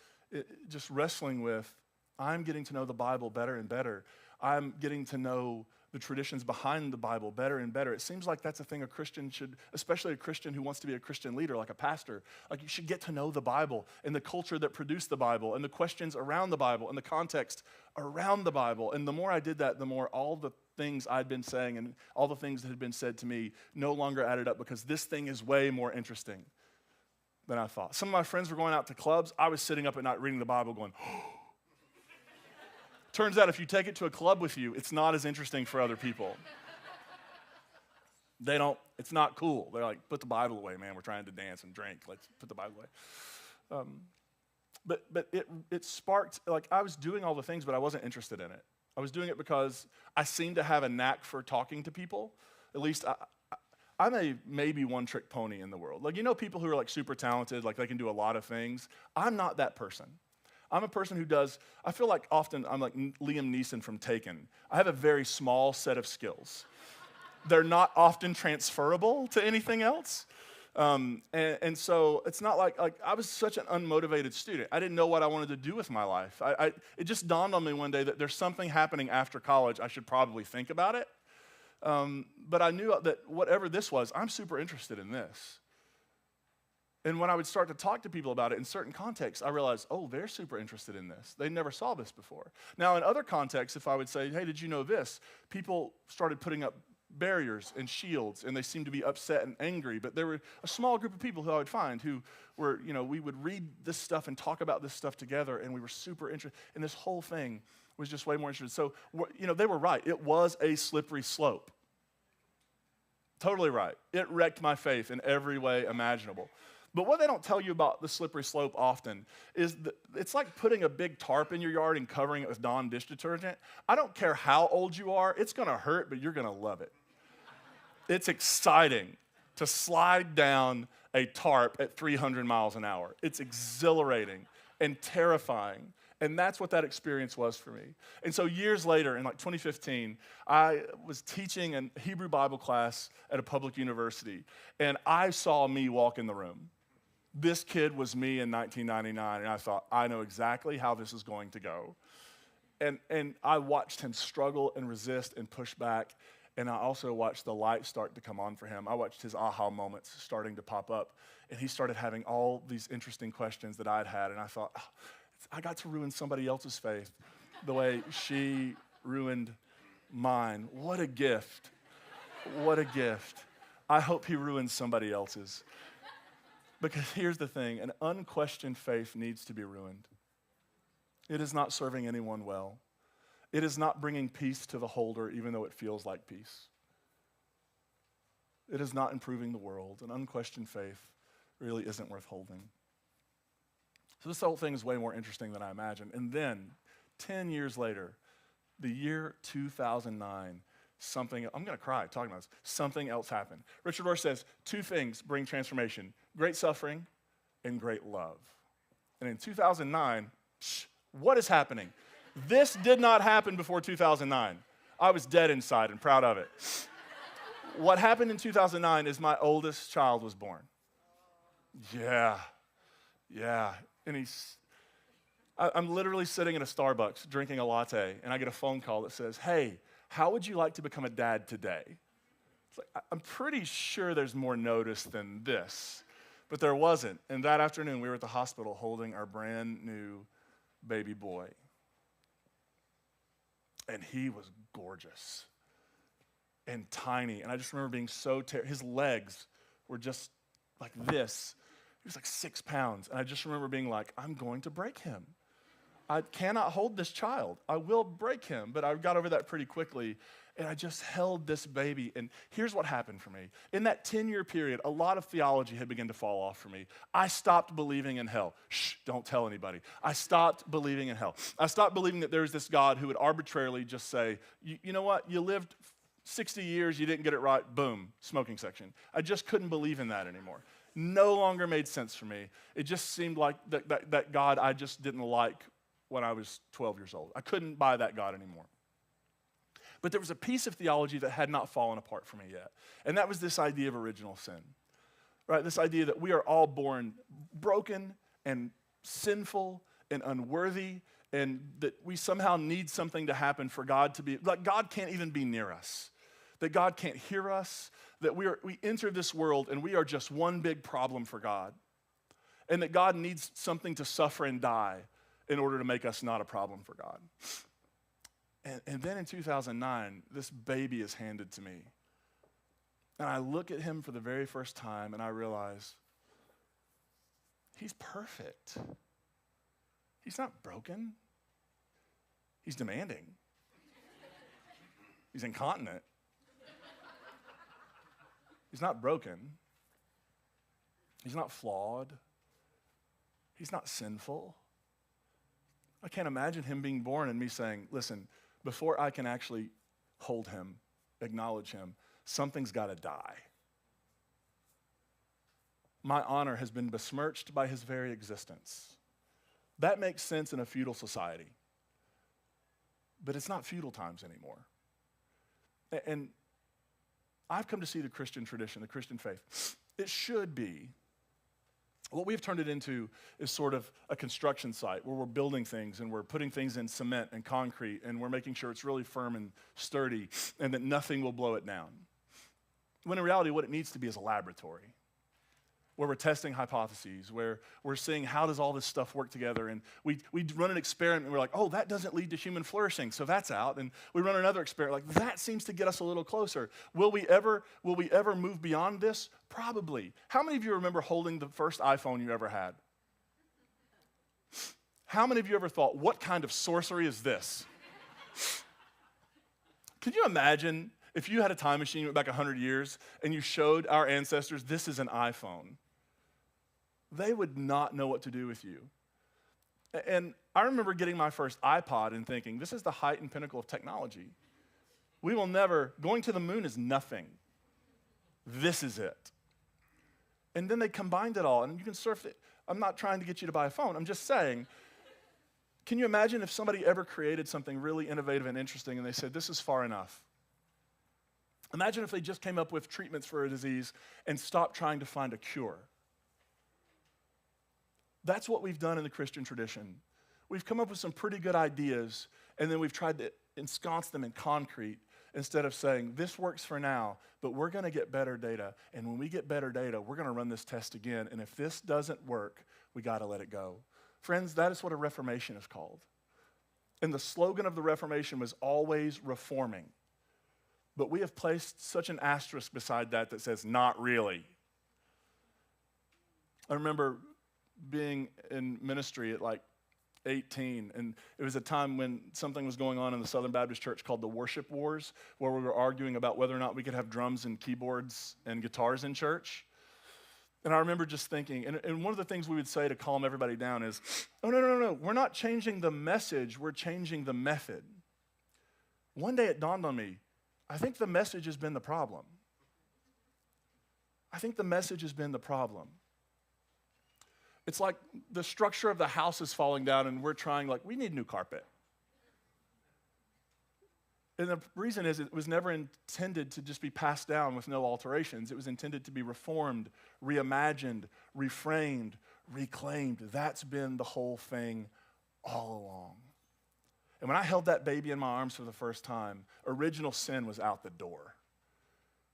just wrestling with, I'm getting to know the Bible better and better. I'm getting to know the traditions behind the Bible better and better. It seems like that's a thing a Christian should, especially a Christian who wants to be a Christian leader, like a pastor, like you should get to know the Bible and the culture that produced the Bible and the questions around the Bible and the context around the Bible. And the more I did that, the more all the things I'd been saying and all the things that had been said to me no longer added up because this thing is way more interesting than I thought. Some of my friends were going out to clubs. I was sitting up at night reading the Bible going, Turns out if you take it to a club with you, it's not as interesting for other people. It's not cool. They're like, put the Bible away, man. We're trying to dance and drink. Let's put the Bible away. But it sparked, like I was doing all the things, but I wasn't interested in it. I was doing it because I seemed to have a knack for talking to people. At least I'm a maybe one-trick pony in the world. Like, you know people who are like super talented, like they can do a lot of things. I'm not that person. I'm a person who does, I feel like often I'm like Liam Neeson from Taken. I have a very small set of skills. They're not often transferable to anything else. And so it's not like I was such an unmotivated student. I didn't know what I wanted to do with my life. It just dawned on me one day that there's something happening after college. I should probably think about it. But I knew that whatever this was, I'm super interested in this. And when I would start to talk to people about it in certain contexts, I realized, oh, they're super interested in this. They never saw this before. Now, in other contexts, if I would say, hey, did you know this? People started putting up barriers and shields, and they seemed to be upset and angry. But there were a small group of people who I would find who were, we would read this stuff and talk about this stuff together, and we were super interested. And this whole thing was just way more interested. So, they were right. It was a slippery slope. Totally right. It wrecked my faith in every way imaginable. But what they don't tell you about the slippery slope often is that it's like putting a big tarp in your yard and covering it with Dawn dish detergent. I don't care how old you are, it's going to hurt, but you're going to love it. It's exciting to slide down a tarp at 300 miles an hour. It's exhilarating and terrifying. And that's what that experience was for me. And so years later, in like 2015, I was teaching a Hebrew Bible class at a public university, and I saw me walk in the room. This kid was me in 1999, and I thought, I know exactly how this is going to go. And I watched him struggle and resist and push back, and I also watched the light start to come on for him. I watched his aha moments starting to pop up, and he started having all these interesting questions that I'd had, and I thought, I got to ruin somebody else's faith the way she ruined mine. What a gift. What a gift. I hope he ruins somebody else's. Because here's the thing, an unquestioned faith needs to be ruined. It is not serving anyone well. It is not bringing peace to the holder, even though it feels like peace. It is not improving the world. An unquestioned faith really isn't worth holding. So this whole thing is way more interesting than I imagined. And then, 10 years later, the year 2009, I'm going to cry talking about this, something else happened. Richard Rohr says, 2 things bring transformation: great suffering and great love. And in 2009, what is happening? This did not happen before 2009. I was dead inside and proud of it. What happened in 2009 is my oldest child was born. Yeah. And I'm literally sitting in a Starbucks drinking a latte, and I get a phone call that says, hey, how would you like to become a dad today? It's like, I'm pretty sure there's more notice than this, but there wasn't. And that afternoon, we were at the hospital holding our brand new baby boy. And he was gorgeous and tiny. And I just remember being so his legs were just like this. He was like 6 pounds. And I just remember being like, I'm going to break him. I cannot hold this child. I will break him. But I got over that pretty quickly. And I just held this baby. And here's what happened for me. In that 10-year period, a lot of theology had begun to fall off for me. I stopped believing in hell. Shh, don't tell anybody. I stopped believing in hell. I stopped believing that there was this God who would arbitrarily just say, you know what? You lived 60 years, you didn't get it right, boom, smoking section. I just couldn't believe in that anymore. No longer made sense for me. It just seemed like that God I just didn't like when I was 12 years old. I couldn't buy that God anymore. But there was a piece of theology that had not fallen apart for me yet. And that was this idea of original sin. Right? This idea that we are all born broken and sinful and unworthy, and that we somehow need something to happen for God to be, like God can't even be near us. That God can't hear us, that we enter this world and we are just one big problem for God. And that God needs something to suffer and die in order to make us not a problem for God. And then in 2009, this baby is handed to me. And I look at him for the very first time and I realize he's perfect. He's not broken. He's demanding. He's incontinent. He's not broken. He's not flawed. He's not sinful. I can't imagine him being born and me saying, listen, before I can actually hold him, acknowledge him, something's got to die. My honor has been besmirched by his very existence. That makes sense in a feudal society. But it's not feudal times anymore. And I've come to see the Christian tradition, the Christian faith. It should be. What we've turned it into is sort of a construction site where we're building things and we're putting things in cement and concrete and we're making sure it's really firm and sturdy and that nothing will blow it down. When in reality, what it needs to be is a laboratory where we're testing hypotheses, where we're seeing how does all this stuff work together, and we run an experiment and we're like, oh, that doesn't lead to human flourishing, so that's out, and we run another experiment, like that seems to get us a little closer. Will we ever move beyond this? Probably. How many of you remember holding the first iPhone you ever had? How many of you ever thought, what kind of sorcery is this? Could you imagine if you had a time machine went back 100 years and you showed our ancestors this is an iPhone? They would not know what to do with you. And I remember getting my first iPod and thinking, this is the height and pinnacle of technology. We will never, going to the moon is nothing. This is it. And then they combined it all, and you can surf it. I'm not trying to get you to buy a phone. I'm just saying, can you imagine if somebody ever created something really innovative and interesting and they said, this is far enough? Imagine if they just came up with treatments for a disease and stopped trying to find a cure. That's what we've done in the Christian tradition. We've come up with some pretty good ideas, and then we've tried to ensconce them in concrete instead of saying, this works for now, but we're going to get better data. And when we get better data, we're going to run this test again. And if this doesn't work, we got to let it go. Friends, that is what a reformation is called. And the slogan of the Reformation was always reforming. But we have placed such an asterisk beside that that says, not really. I remember being in ministry at like 18, and it was a time when something was going on in the Southern Baptist Church called the Worship Wars, where we were arguing about whether or not we could have drums and keyboards and guitars in church. And I remember just thinking, and one of the things we would say to calm everybody down is, oh, no, we're not changing the message, we're changing the method. One day it dawned on me, I think the message has been the problem. I think the message has been the problem. It's like the structure of the house is falling down and we're trying, like, we need new carpet. And the reason is it was never intended to just be passed down with no alterations. It was intended to be reformed, reimagined, reframed, reclaimed. That's been the whole thing all along. And when I held that baby in my arms for the first time, original sin was out the door.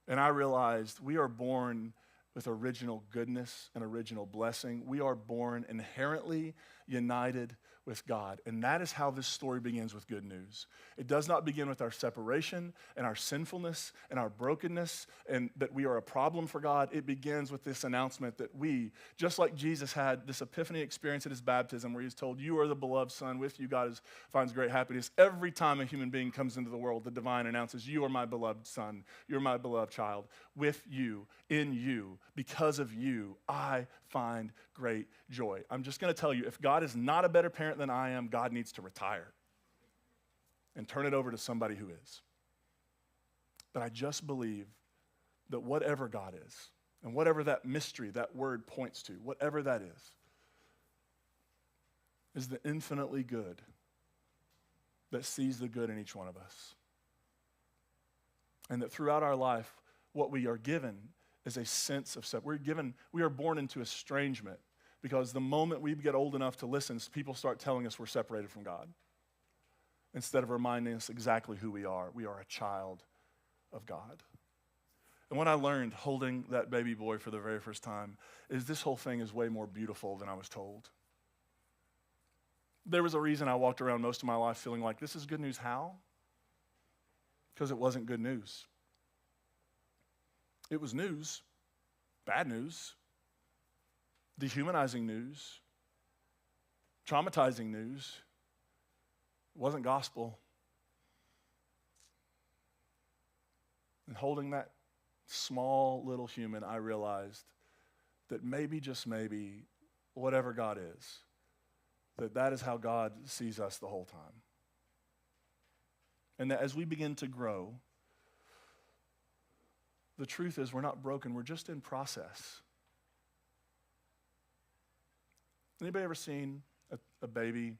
And I realized we are born with original goodness and original blessing. We are born inherently united with God. And that is how this story begins with good news. It does not begin with our separation and our sinfulness and our brokenness and that we are a problem for God. It begins with this announcement that we, just like Jesus had this epiphany experience at his baptism where he's told, you are the beloved son, with you God finds great happiness. Every time a human being comes into the world, the divine announces, you are my beloved son, you're my beloved child. With you, in you, because of you, I find great joy. I'm just going to tell you, if God is not a better parent than I am, God needs to retire and turn it over to somebody who is. But I just believe that whatever God is, and whatever that mystery, that word points to, whatever that is the infinitely good that sees the good in each one of us. And that throughout our life, what we are given is a sense of separation. We are born into estrangement because the moment we get old enough to listen, people start telling us we're separated from God instead of reminding us exactly who we are. We are a child of God. And what I learned holding that baby boy for the very first time is this whole thing is way more beautiful than I was told. There was a reason I walked around most of my life feeling like this is good news. How? Because it wasn't good news. It was news, bad news, dehumanizing news, traumatizing news. It wasn't gospel. And holding that small little human, I realized that maybe, just maybe, whatever God is, that is how God sees us the whole time. And that as we begin to grow, the truth is we're not broken, we're just in process. Anybody ever seen a baby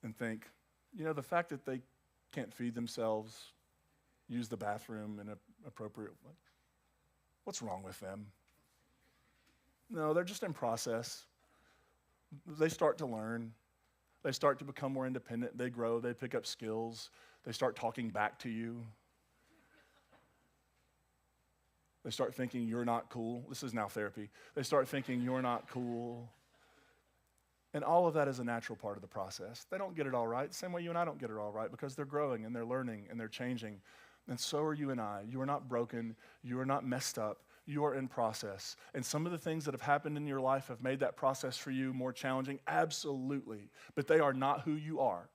and think, the fact that they can't feed themselves, use the bathroom in an appropriate way, what's wrong with them? No, they're just in process. They start to learn. They start to become more independent. They grow. They pick up skills. They start talking back to you. They start thinking you're not cool. This is now therapy. They start thinking you're not cool. And all of that is a natural part of the process. They don't get it all right, the same way you and I don't get it all right, because they're growing and they're learning and they're changing. And so are you and I. You are not broken. You are not messed up. You are in process. And some of the things that have happened in your life have made that process for you more challenging. Absolutely. But they are not who you are.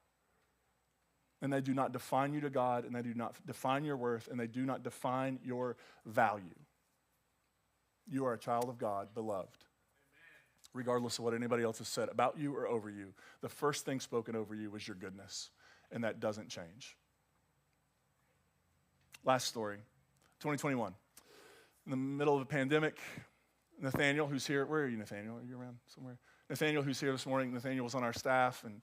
And they do not define you to God, and they do not define your worth, and they do not define your value. You are a child of God, beloved. Amen. Regardless of what anybody else has said about you or over you, the first thing spoken over you was your goodness, and that doesn't change. Last story, 2021. In the middle of a pandemic, Nathaniel, who's here, where are you, Nathaniel? Are you around somewhere? Nathaniel, who's here this morning, Nathaniel was on our staff, and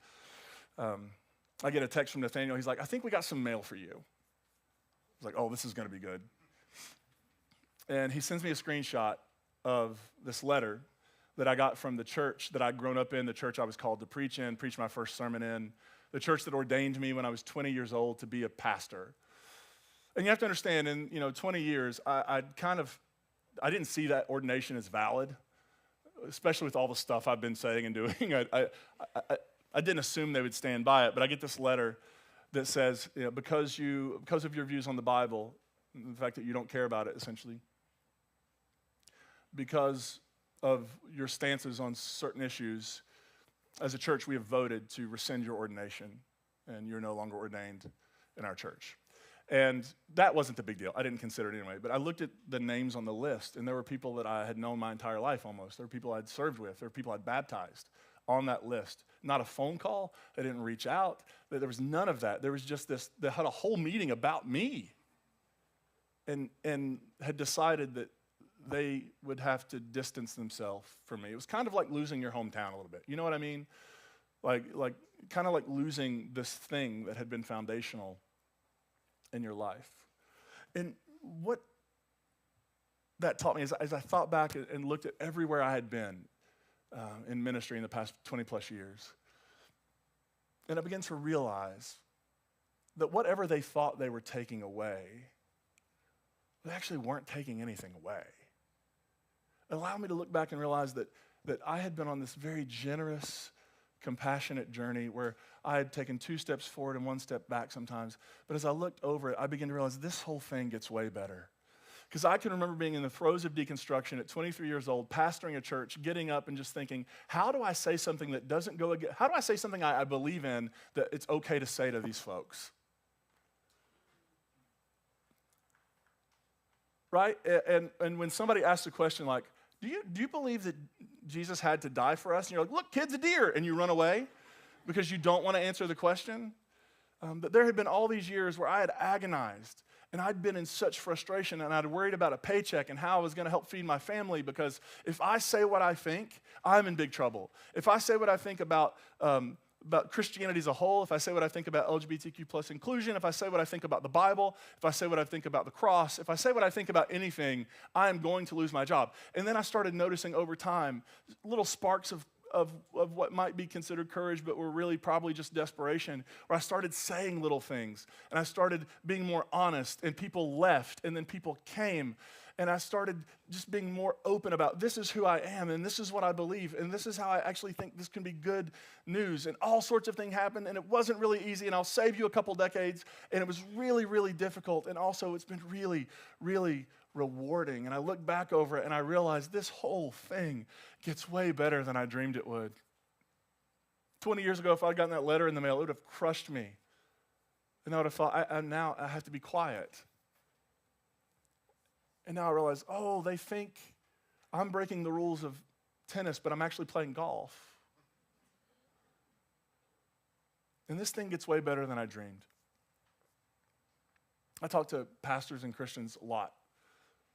I get a text from Nathaniel. He's like, I think we got some mail for you. I was like, oh, this is going to be good. And he sends me a screenshot of this letter that I got from the church that I'd grown up in, the church I was called to preach in, preach my first sermon in, the church that ordained me when I was 20 years old to be a pastor. And you have to understand, in 20 years, I didn't see that ordination as valid, especially with all the stuff I've been saying and doing. I didn't assume they would stand by it, but I get this letter that says, because of your views on the Bible, the fact that you don't care about it, essentially, because of your stances on certain issues, as a church, we have voted to rescind your ordination, and you're no longer ordained in our church. And that wasn't the big deal. I didn't consider it anyway. But I looked at the names on the list, and there were people that I had known my entire life almost. There were people I'd served with. There were people I'd baptized on that list. Not a phone call. They didn't reach out. There was none of that. There was just this, they had a whole meeting about me and had decided that they would have to distance themselves from me. It was kind of like losing your hometown a little bit. You know what I mean? Like kind of like losing this thing that had been foundational in your life. And what that taught me is as I thought back and looked at everywhere I had been in ministry in the past 20 plus years, and I began to realize that whatever they thought they were taking away, they actually weren't taking anything away. It allowed me to look back and realize that I had been on this very generous, compassionate journey where I had taken 2 steps forward and 1 step back sometimes. But as I looked over it, I began to realize this whole thing gets way better. Because I can remember being in the throes of deconstruction at 23 years old, pastoring a church, getting up and just thinking, how do I say something that doesn't go against, how do I say something I believe in that it's okay to say to these folks? Right? And when somebody asks a question like, do you believe that Jesus had to die for us? And you're like, look, kid's a deer, and you run away because you don't want to answer the question. But there had been all these years where I had agonized, and I'd been in such frustration, and I'd worried about a paycheck and how I was going to help feed my family, because if I say what I think, I'm in big trouble. If I say what I think about Christianity as a whole, if I say what I think about LGBTQ plus inclusion, if I say what I think about the Bible, if I say what I think about the cross, if I say what I think about anything, I am going to lose my job. And then I started noticing over time little sparks of what might be considered courage, but were really probably just desperation, where I started saying little things, and I started being more honest, and people left, and then people came. And I started just being more open about this is who I am, and this is what I believe, and this is how I actually think this can be good news. And all sorts of things happened, and it wasn't really easy, and I'll save you a couple decades, and it was really, really difficult, and also it's been really, really rewarding. And I look back over it, and I realize this whole thing gets way better than I dreamed it would. 20 years ago, if I'd gotten that letter in the mail, it would have crushed me. And I would have thought, now I have to be quiet. And now I realize, they think I'm breaking the rules of tennis, but I'm actually playing golf. And this thing gets way better than I dreamed. I talk to pastors and Christians a lot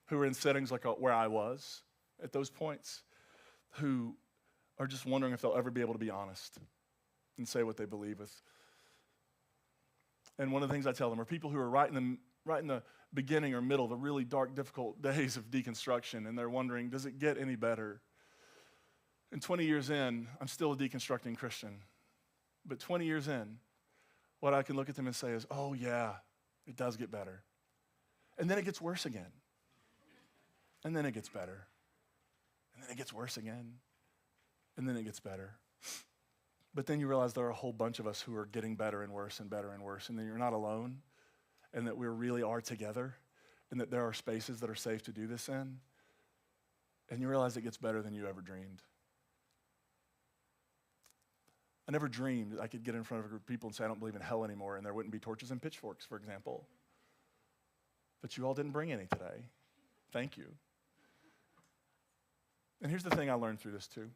who are in settings like where I was at those points, who are just wondering if they'll ever be able to be honest and say what they believe with. And one of the things I tell them are people who are right in the beginning or middle, the really dark, difficult days of deconstruction, and they're wondering, does it get any better? And 20 years in, I'm still a deconstructing Christian. But 20 years in, what I can look at them and say is, oh yeah, it does get better. And then it gets worse again. And then it gets better. And then it gets worse again. And then it gets better. But then you realize there are a whole bunch of us who are getting better and worse and better and worse, and then you're not alone. And that we really are together, and that there are spaces that are safe to do this in, and you realize it gets better than you ever dreamed. I never dreamed I could get in front of a group of people and say I don't believe in hell anymore, and there wouldn't be torches and pitchforks, for example. But you all didn't bring any today. Thank you. And here's the thing I learned through this too.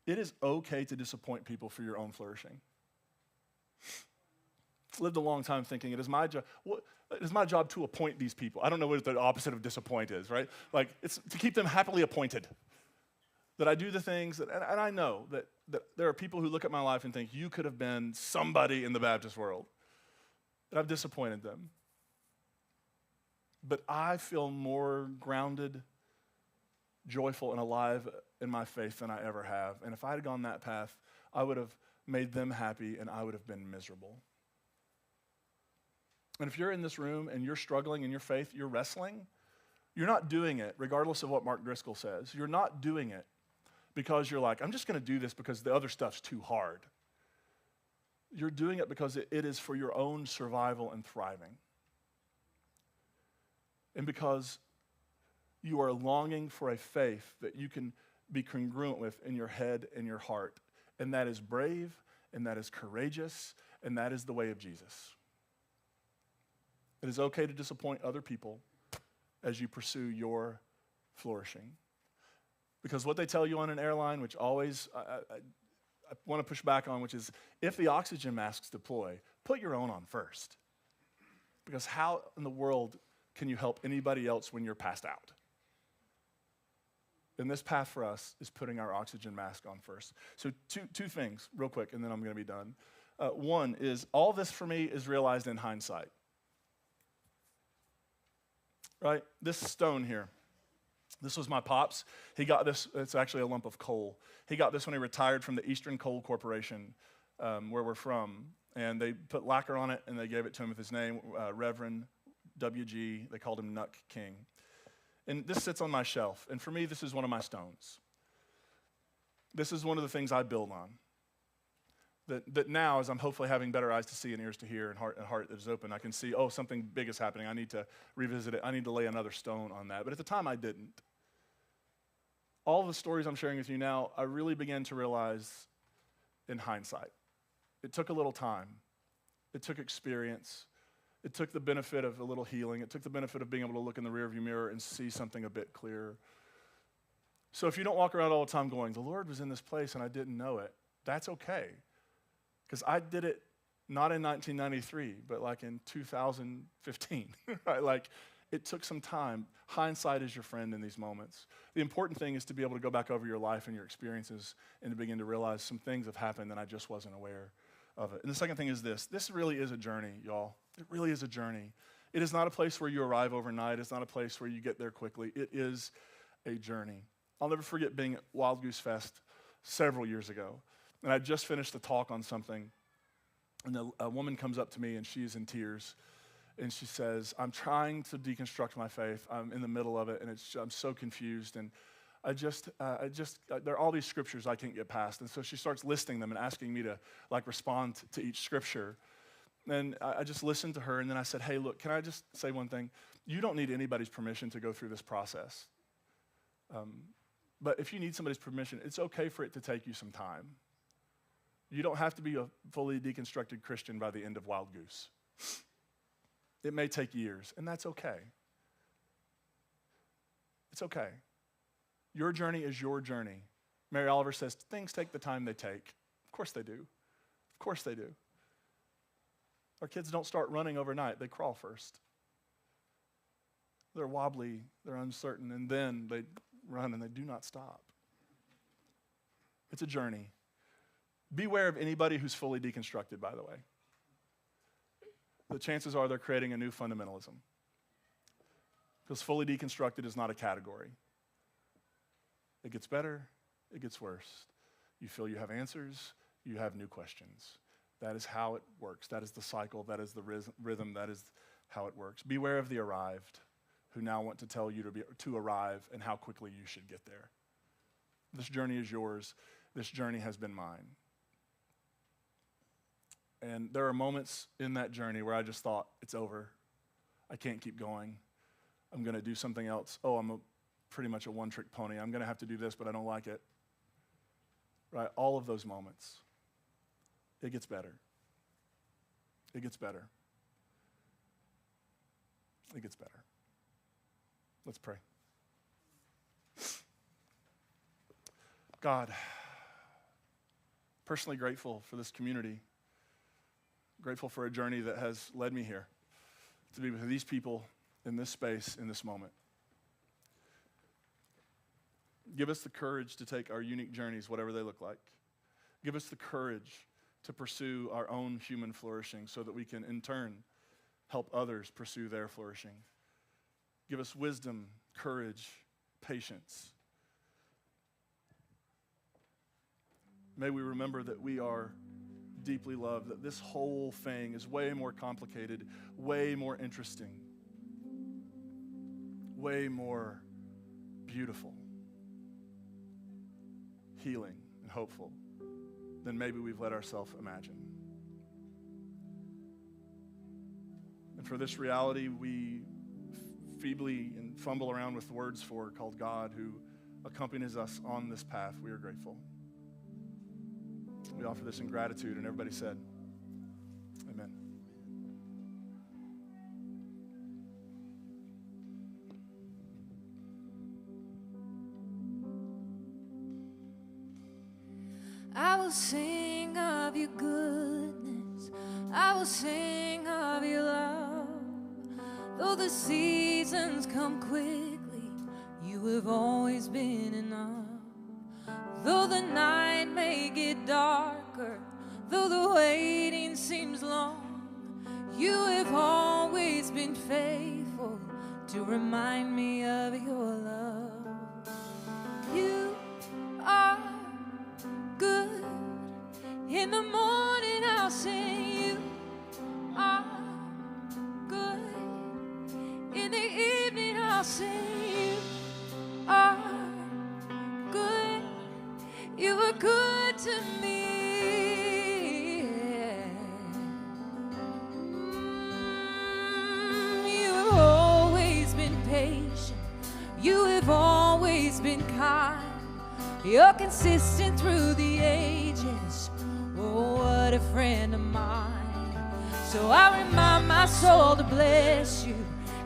It is okay to disappoint people for your own flourishing. Lived a long time thinking it is my job to appoint these people. I don't know what the opposite of disappoint is, right? Like, it's to keep them happily appointed. That I do the things, and I know that there are people who look at my life and think, you could have been somebody in the Baptist world. And I've disappointed them. But I feel more grounded, joyful, and alive in my faith than I ever have. And if I had gone that path, I would have made them happy, and I would have been miserable. And if you're in this room and you're struggling in your faith, you're wrestling, you're not doing it, regardless of what Mark Driscoll says. You're not doing it because you're like, I'm just going to do this because the other stuff's too hard. You're doing it because it is for your own survival and thriving. And because you are longing for a faith that you can be congruent with in your head and your heart. And that is brave, and that is courageous, and that is the way of Jesus. It is okay to disappoint other people as you pursue your flourishing. Because what they tell you on an airline, which always I want to push back on, which is if the oxygen masks deploy, put your own on first. Because how in the world can you help anybody else when you're passed out? And this path for us is putting our oxygen mask on first. So two things real quick, and then I'm going to be done. One is all this for me is realized in hindsight. Right? This stone here, this was my pop's. He got this, it's actually a lump of coal. He got this when he retired from the Eastern Coal Corporation, where we're from. And they put lacquer on it, and they gave it to him with his name, Reverend W.G. They called him Nuck King. And this sits on my shelf. And for me, this is one of my stones. This is one of the things I build on. That now, as I'm hopefully having better eyes to see and ears to hear and heart that is open, I can see, oh, something big is happening. I need to revisit it. I need to lay another stone on that. But at the time, I didn't. All the stories I'm sharing with you now, I really began to realize in hindsight. It took a little time. It took experience. It took the benefit of a little healing. It took the benefit of being able to look in the rearview mirror and see something a bit clearer. So if you don't walk around all the time going, the Lord was in this place and I didn't know it, that's okay. Because I did it not in 1993, but like in 2015, right? Like it took some time. Hindsight is your friend in these moments. The important thing is to be able to go back over your life and your experiences and to begin to realize some things have happened and I just wasn't aware of it. And the second thing is this. This really is a journey, y'all. It really is a journey. It is not a place where you arrive overnight. It's not a place where you get there quickly. It is a journey. I'll never forget being at Wild Goose Fest several years ago. And I just finished a talk on something. And a woman comes up to me and she's in tears. And she says, I'm trying to deconstruct my faith. I'm in the middle of it and I'm so confused. And there are all these scriptures I can't get past. And so she starts listing them and asking me to like respond to each scripture. And I just listened to her and then I said, hey, look, can I just say one thing? You don't need anybody's permission to go through this process. But if you need somebody's permission, it's okay for it to take you some time. You don't have to be a fully deconstructed Christian by the end of Wild Goose. It may take years, and that's okay. It's okay. Your journey is your journey. Mary Oliver says, things take the time they take. Of course they do. Of course they do. Our kids don't start running overnight. They crawl first. They're wobbly, they're uncertain, and then they run and they do not stop. It's a journey. Beware of anybody who's fully deconstructed, by the way. The chances are they're creating a new fundamentalism. Because fully deconstructed is not a category. It gets better, it gets worse. You feel you have answers, you have new questions. That is how it works. That is the cycle, that is the rhythm, that is how it works. Beware of the arrived who now want to tell you to arrive and how quickly you should get there. This journey is yours. This journey has been mine. And there are moments in that journey where I just thought, it's over. I can't keep going. I'm going to do something else. Oh, I'm pretty much a one-trick pony. I'm going to have to do this, but I don't like it. Right? All of those moments. It gets better. It gets better. It gets better. Let's pray. God, personally grateful for this community. Grateful for a journey that has led me here to be with these people in this space, in this moment. Give us the courage to take our unique journeys, whatever they look like. Give us the courage to pursue our own human flourishing so that we can, in turn, help others pursue their flourishing. Give us wisdom, courage, patience. May we remember that we are deeply loved, that this whole thing is way more complicated, way more interesting, way more beautiful, healing, and hopeful than maybe we've let ourselves imagine. And for this reality we feebly and fumble around with words for, called God, who accompanies us on this path, we are grateful. We offer this in gratitude. And everybody said, amen. I will sing of your goodness. I will sing of your love. Though the seasons come quickly, you have always been enough. Though the night may get darker, though the waiting seems long, you have always been faithful to remind me of your love. You are good. In the morning I'll sing, you are good. In the evening I'll sing, you are good. You are good to me. You have always been patient. You have always been kind. You're consistent through the ages. Oh, what a friend of mine. So I remind my soul to bless you,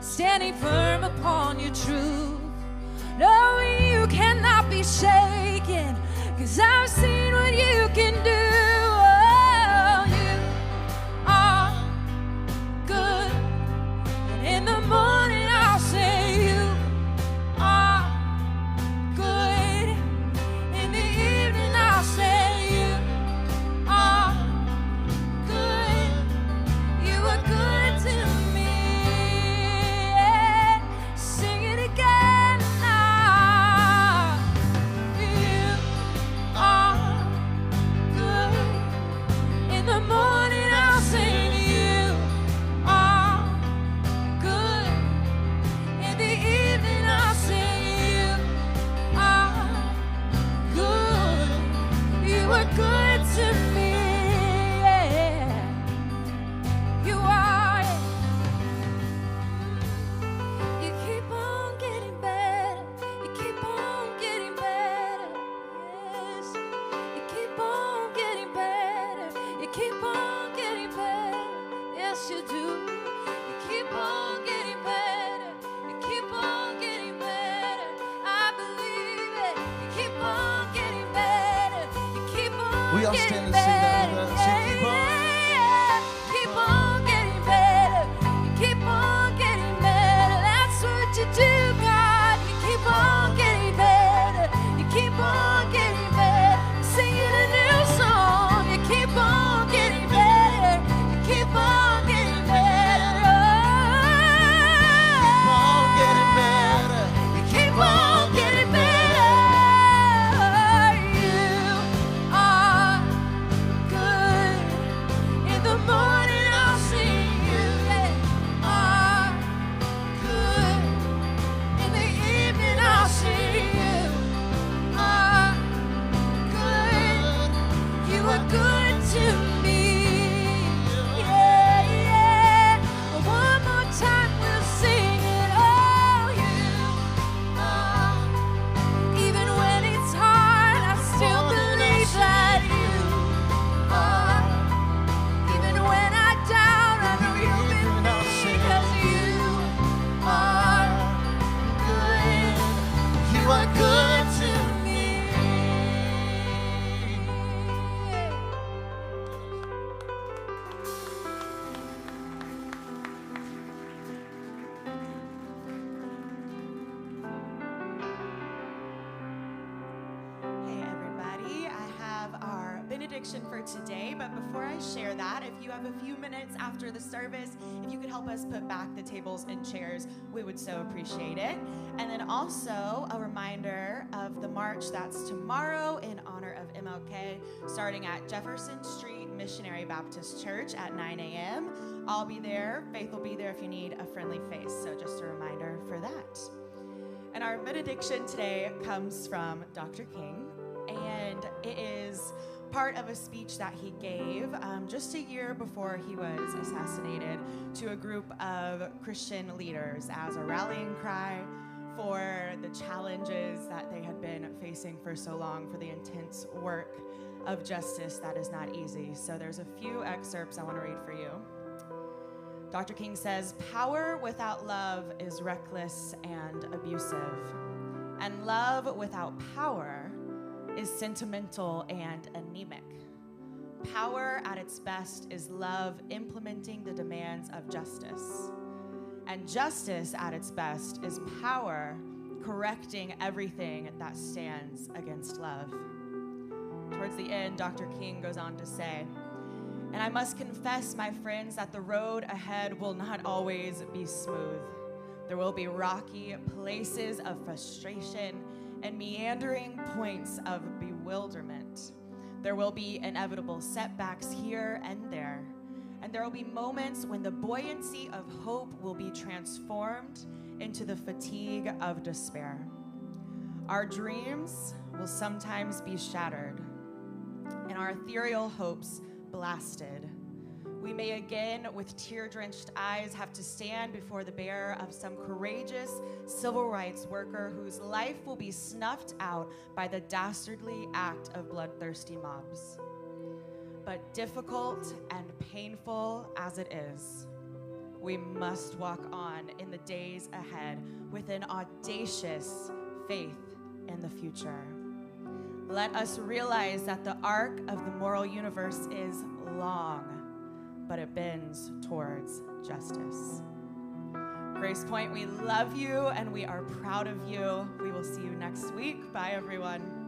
standing firm upon your truth, knowing you cannot be shaken, 'cause I've seen what you can do. Oh, you are good. And in the morning I'll say you are good. In the evening I'll say you are good. You are good to me. Sing it again now. You are good. In the morning I'll sing you are good. In the evening I'll sing you are good. You are good to me. Yeah. You are. You keep on getting better. You keep on getting better. Yes. You keep on getting better. You keep on getting better. Yes, you do. You keep on getting better. You keep on getting better. I believe it. You keep on getting better. You keep on We all stand and sing that with us. So keep on. Keep on getting better. You keep on getting better. That's what you do, God. You keep on getting better. You keep on getting better. Singing a new song. You keep on getting better. You keep on getting better. Keep on getting better. You keep on getting better. You are good. In the morning I'll sing you are good. In the evening I'll sing you are good. You are good to me. Yeah, yeah. One more time we'll sing it. Oh, you are. Even when it's hard, I still believe that you are. Even when I doubt, I know you've been there, 'cause you are good. You are good to me. Hey everybody, I have our benediction for today, but before I share that, if you have a few minutes after the service, if you could help us put back the tables and chairs, we would so appreciate it. And then also a reminder of the march that's tomorrow in honor of MLK, starting at Jefferson Street Missionary Baptist Church at 9 a.m. I'll be there. Faith will be there if you need a friendly face, so just a reminder for that. And our benediction today comes from Dr. King, and it is part of a speech that he gave just a year before he was assassinated to a group of Christian leaders as a rallying cry for the challenges that they had been facing for so long, for the intense work of justice that is not easy. So there's a few excerpts I want to read for you. Dr. King says, "Power without love is reckless and abusive, and love without power is sentimental and anemic. Power at its best is love implementing the demands of justice, and justice at its best is power correcting everything that stands against love." Towards the end, Dr. King goes on to say, "And I must confess, my friends, that the road ahead will not always be smooth. There will be rocky places of frustration and meandering points of bewilderment. There will be inevitable setbacks here and there, and there will be moments when the buoyancy of hope will be transformed into the fatigue of despair. Our dreams will sometimes be shattered, and our ethereal hopes blasted. We may again, with tear-drenched eyes, have to stand before the bearer of some courageous civil rights worker whose life will be snuffed out by the dastardly act of bloodthirsty mobs. But difficult and painful as it is, we must walk on in the days ahead with an audacious faith in the future. Let us realize that the arc of the moral universe is long, but it bends towards justice." Grace Point, we love you and we are proud of you. We will see you next week. Bye, everyone.